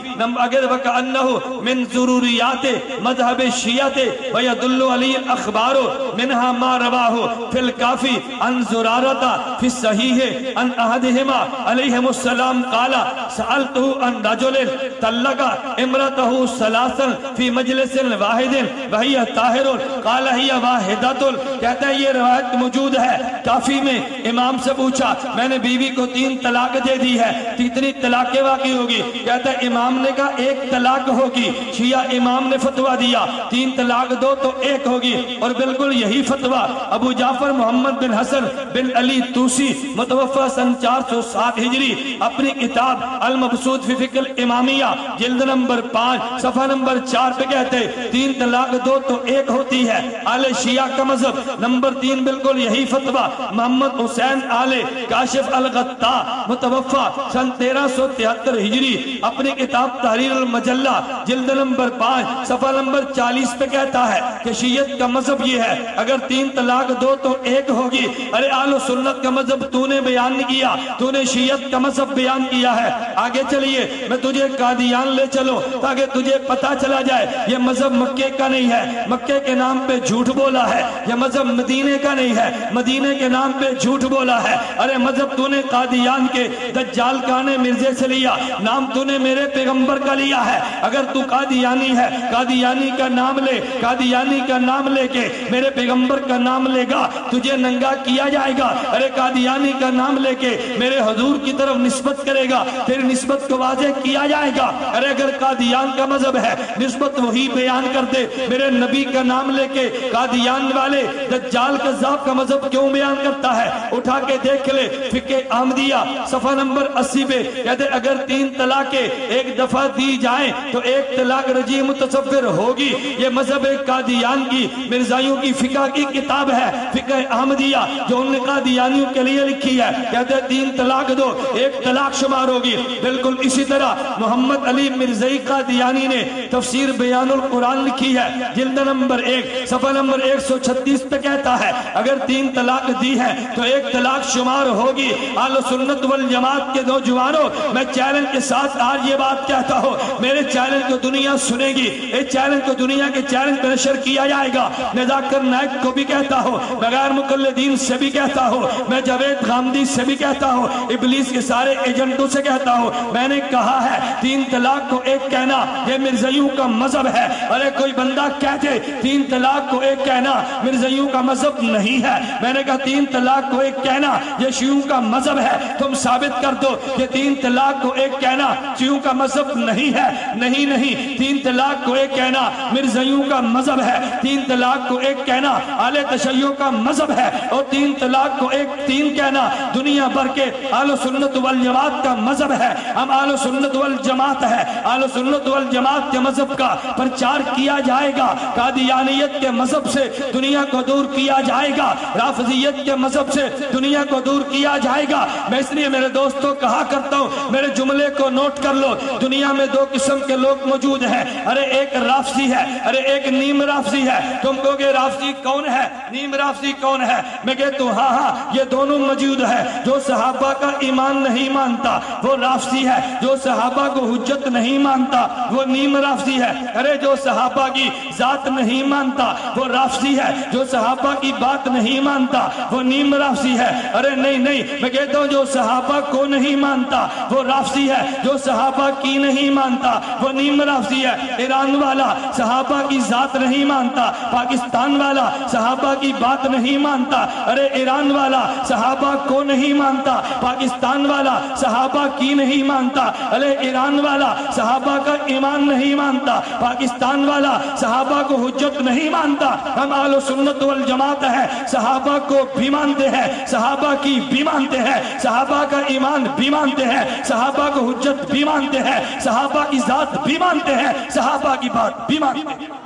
اگر وَكَأَنَّهُ مِنْ ضُرُورِيَاتِ مذهب الشیعة وَيَدُلُّ عَلَيْهِ الْأَخْبَارُ مِنْهَا مَا رواه في الكافي عن زرارة في الصحيح عن أحدهما عليهم السلام قال سألته عن رجل طلق امرأته ثلاثا في مجلس واحد وهي طاهر قال هي واحدة۔ کہتا ہے یہ روایت موجود ہے کافی میں، امام سے پوچھا میں نے بیوی کو 3 طلاق دے دی ہے، کتنی طلاقیں واقع ہوگی؟ کہتا ہے امام نے کہا 1 طلاق ہوگی۔ شیعہ امام نے فتویٰ دیا 3 طلاق 2 تو 1 ہوگی، اور بالکل یہی فتویٰ ابو جعفر محمد بن حسن بن علی توسی متوفہ سن 407 ہجری اپنی کتاب المبسوط فی فقہ الامامیہ جلد نمبر 5 صفحہ نمبر 4 پہ کہتے 3 طلاق 2 تو 1 ہوتی ہے۔ آل شیعہ کا مذہب نمبر 3 بالکل یہی فتویٰ محمد حسین آل کاشف الغطا متوفہ سن 1373 ہجری اپنی کتاب تحریر المجلہ جلد نمبر 5 صفحہ نمبر 40 پہ کہتا ہے کہ شیعت کا مذہب یہ ہے اگر 3 طلاق 2 تو 1 ہوگی۔ ارے آل سنت کا مذہب تو نے بیان نہیں کیا، تو نے شیعت کا مذہب بیان کیا ہے۔ آگے چلیے میں تجھے قادیان لے چلو تاکہ تجھے پتا چلا جائے یہ مذہب مکے کا نہیں ہے، مکے کے نام پہ جھوٹ بولا ہے۔ یہ مذہب مدینے کا نہیں ہے، مدینے کے نام پہ جھوٹ بولا ہے۔ ارے مذہب تو نے قادیان کے دجال کانے مرزے سے لیا، نام تو نے میرے پیغمبر کا لیا ہے۔ اگر تو قادیانی ہے، قادیانی کا نام لے، قادیانی کا نام لے کے میرے پیغمبر کا نام لے گا تجھے ننگا کیا جائے گا۔ ارے قادیانی کا نام لے کے میرے حضور کی طرف نسبت کرے گا، تیری نسبت کو واضح کیا جائے گا۔ ارے اگر قادیان کا مذہب ہے نسبت وہی بیان کر دے، میرے نبی کا نام لے کے قادیان والے دجال کذاب کا مذہب کیوں بیان کرتا ہے؟ اٹھا کے دیکھ لے فقہ احمدیہ صفحہ نمبر 80 پہ کہتے اگر 3 طلاقیں 1 دفعہ دی جائیں تو 1 طلاق رجی متصور ہوگی۔ یہ مذہب قادیان کی مرزائیوں کی فقہ کی کتاب ہے فقہ احمدیہ جو ان نے قادیانیوں کے لیے لکھی ہے، کہتے ہیں 3 طلاق 2 1 طلاق شمار ہوگی۔ بالکل اسی طرح محمد علی مرزائی قادیانی نے تفسیر بیان القرآن لکھی ہے جلد نمبر 1 صفحہ نمبر 136 پہ کہتا ہے اگر 3 طلاق دی ہے تو 1 طلاق شمار ہوگی۔ اہل سنت والجماعت کے نوجوانوں میں چیلنج کے ساتھ آج یہ بات کہتا ہوں، میرے چیلنج کو دنیا سنے گی، اس چیلنج کو دنیا کے چیلنج پہ نشر کیا جائے گا۔ نذاکر نائک کو بھی کہتا ہوں، بغیر مقلدین سے بھی کہتا ہوں، میں جاوید غامدی سے بھی کہتا ہوں، ابلیس کے سارے ایجنٹوں سے کہتا ہوں، میں نے کہا ہے 3 طلاق کو 1 کہنا یہ مرزائیوں کا مذہب ہے۔ ارے کوئی بندہ کہتے 3 طلاق کو 1 کہنا مرزائیوں کا مذہب نہیں ہے، میں نے کہا 3 طلاق کو 1 کہنا یہ شیعوں کا مذہب ہے۔ تم ثابت کر دو کہ 3 طلاق کو 1 کہنا شیعوں کا مذہب نہیں ہے۔ نہیں 3 طلاق کو 1 کہنا مرزائیوں کا مذہب ہے، 3 طلاق کو 1 کہنا اہل تشیع کا مذہب ہے، اور 3 طلاق کو 3 کہنا دنیا بھر کے اہل سنت والجماعت کا مذہب ہے۔ ہم اہل سنت والجماعت ہے، اہل سنت والجماعت کے مذہب کا پرچار کیا جائے گا، قادیانیت کے مذہب سے دنیا کو دور کیا جائے گا، رافضیت کے مذہب سے دنیا کو دور کیا جائے گا۔ میں اس لیے میرے دوستوں کہا کرتا ہوں، میرے جملے کو نوٹ کر لو، دنیا میں 2 قسم کے لوگ موجود ہیں، ارے ایک رافضی ہے، ارے ایک نیم رافضی ہے۔ تم کہو گے رافضی کون ہے، نیم رافضی کون ہے؟ میں کہتا ہوں ہاں یہ دونوں موجود ہے۔ جو صحابہ کا ایمان نہیں مانتا وہ رافضی ہے، جو صحابہ کو حجت نہیں مانتا وہ نیم رافضی ہے۔ ارے جو صحابہ کی ذات نہیں مانتا وہ رافضی ہے، جو صحابہ کی بات نہیں مانتا وہ نیم رافضی ہے۔ ارے نہیں میں کہتا ہوں جو صحابہ کو نہیں مانتا وہ رافضی ہے، جو صحابہ کی نہیں مانتا وہ نیم رافضی ہے۔ ایران والا صحابہ کی ذات نہیں مانتا، پاکستان والا صحابہ کی بات نہیں مانتا، ارے ایران والا صحابہ کو نہیں مانتا، پاکستان والا صحابہ کی نہیں مانتا، ارے ایران والا صحابہ کا ایمان نہیں مانتا، پاکستان والا صحابہ کو حجت نہیں مانتا۔ ہم اہل سنت والجماعت ہیں، صحابہ کو بھی مانتے ہیں، صحابہ کی بھی مانتے ہیں، صحابہ کا ایمان بھی مانتے ہیں، صحابہ کو حجت بھی مانتے ہیں، صحابہ کی ذات بھی مانتے ہیں، صحابہ کی بات بھی مانتے ہیں۔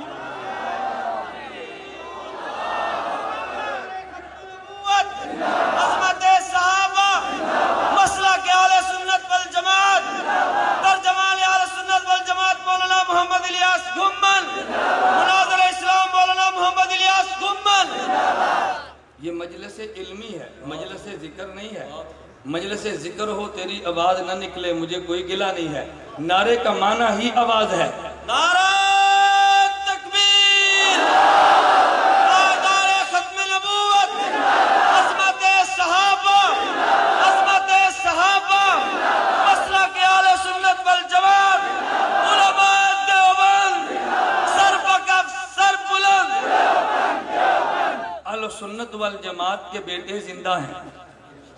عظمت صحابہ، مسلک اہل سنت والجماعت، ترجمان اہل سنت والجماعت مولانا محمد الیاس گھمن، مناظر اسلام مولانا محمد الیاس گھمن۔ یہ مجلس علمی ہے، مجلس ذکر نہیں ہے۔ مجلس ذکر ہو تیری آواز نہ نکلے مجھے کوئی گلہ نہیں ہے، نعرے کا معنی ہی آواز ہے۔ نعرہ تکبیر، نعرہ ختم نبوت، عظمت صحابہ، عظمت صحابہ، مسلک اہل سنت والجماعت، علماء دیوبند، سر فقف سر بلند۔ اہل سنت والجماعت کے بیٹے زندہ ہیں،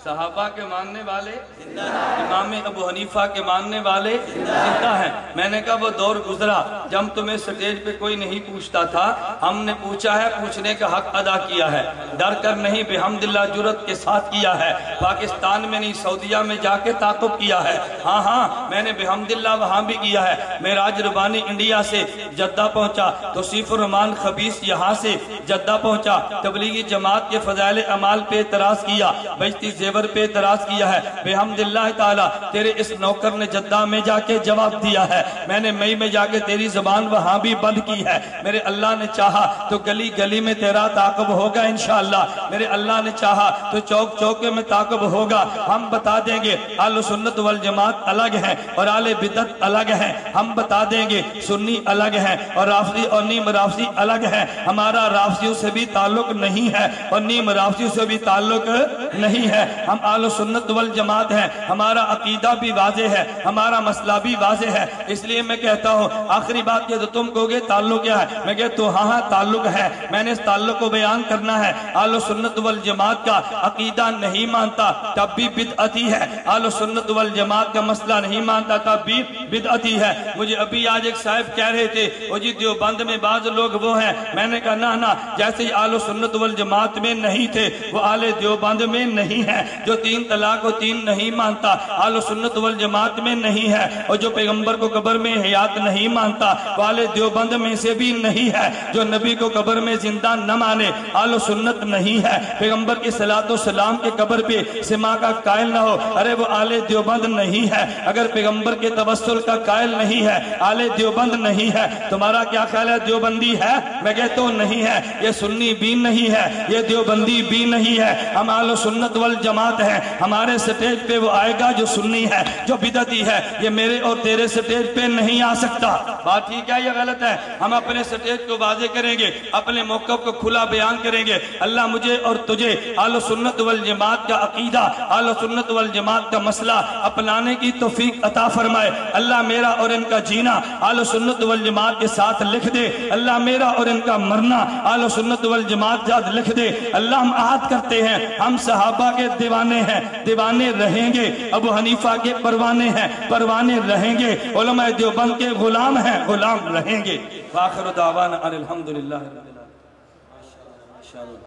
صحابہ کے ماننے والے امام ابو حنیفہ کے ماننے والے زندہ ہیں۔ میں نے کہا وہ دور گزرا جب تمہیں سٹیج پہ کوئی نہیں پوچھتا تھا، ہم نے پوچھا ہے، پوچھنے کا حق ادا کیا ہے، ڈر کر نہیں بحمداللہ جرأت کے ساتھ کیا ہے۔ پاکستان میں نہیں سعودیہ میں جا کے تعاقب کیا ہے، ہاں میں نے بحمداللہ وہاں بھی کیا ہے۔ معراج ربانی انڈیا سے جدہ پہنچا، توصیف الرحمان خبیث یہاں سے جدہ پہنچا، تبلیغی جماعت کے فضائل اعمال پہ اعتراض کیا، بجتی زیور پہ اعتراض کیا ہے۔ بحمداللہ تعالیٰ تیرے اس نوکر نے جدہ میں جا کے جواب دیا ہے، میں نے مئی میں جا کے تیری زبان وہاں بھی بند کی ہے۔ میرے اللہ نے چاہا تو گلی گلی میں تیرا تعاقب ہوگا انشاءاللہ، میرے اللہ نے چاہا تو چوک چوکے میں تعاقب ہوگا۔ ہم بتا دیں گے اہل سنت والجماعت الگ ہیں اور اہل بدعت الگ ہیں، ہم بتا دیں گے سنی الگ ہیں اور رافضی اور نیم رافضی الگ ہیں۔ ہمارا رافضیوں سے بھی تعلق نہیں ہے اور نیم رافضیوں سے بھی تعلق نہیں ہے، ہم اہل سنت والجماعت ہیں، ہمارا عقیدہ بھی واضح ہے، ہمارا مسئلہ بھی واضح ہے۔ اس لیے میں کہتا ہوں آخری بات یہ تو تم کہو گے تعلق کیا ہے، میں کہتا ہوں ہاں تعلق ہے، میں نے اس تعلق کو بیان کرنا ہے۔ اہل سنت والجماعت کا عقیدہ نہیں مانتا تب بھی بدعتی ہے، اہل سنت والجماعت کا مسئلہ نہیں مانتا تب بھی بدعتی ہے۔ مجھے ابھی آج ایک صاحب کہہ رہے تھے وہ جی دیوبند میں بعض لوگ وہ ہیں، میں نے کہا نہ جیسے ہی اہل سنت والجماعت میں نہیں تھے وہ اہل دیوبند میں نہیں ہے۔ جو 3 طلاق و 3 نہیں مانتا اہل سنت والجماعت میں نہیں ہے، اور جو پیغمبر کو قبر میں حیات نہیں مانتا وہ اہل دیوبند میں سے بھی نہیں ہے۔ جو نبی کو قبر میں زندہ نہ مانے اہل سنت نہیں ہے، پیغمبر کی صلاۃ و سلام کے قبر پہ سما کا قائل نہ ہو ارے وہ اہل دیوبند نہیں ہے۔ اگر پیغمبر کے توسل کا قائل نہیں ہے اہل دیوبند نہیں ہے۔ تمہارا کیا خیال ہے دیوبندی ہے؟ میں کہتا ہوں نہیں ہے، یہ سنی بھی نہیں ہے، یہ دیوبندی بھی نہیں ہے، ہم اہل سنت والجماعت ہیں۔ ہمارے سٹیج پہ وہ آئے گا جو سنی ہے، جو بدعتی ہے، یہ میرے اور تیرے سٹیج پہ نہیں آ سکتا۔ بات ٹھیک ہے یا غلط ہے؟ ہم اپنے سٹیج کو واضح کریں گے، اپنے موقف کو کھلا بیان کریں گے۔ اللہ مجھے اور تجھے اہل سنت والجماعت کا عقیدہ، اہل سنت والجماعت کا مسئلہ اپنانے کی توفیق عطا فرمائے۔ اللہ میرا اور ان کا جینا اہل سنت والجماعت کے ساتھ لکھ دے، اللہ میرا اور ان کا مرنا اہل سنت والجماعت کے ساتھ لکھ دے۔ اللہ ہم عہد کرتے ہیں ہم صحابہ کے دیوانے ہیں، دیوانے رہیں گے، ابو حنیفہ کے پروانے ہیں، پروانے رہیں گے، علماء دیوبند کے غلام ہیں، غلام رہیں گے۔ وآخر دعوانا الحمدللہ رب العالمین۔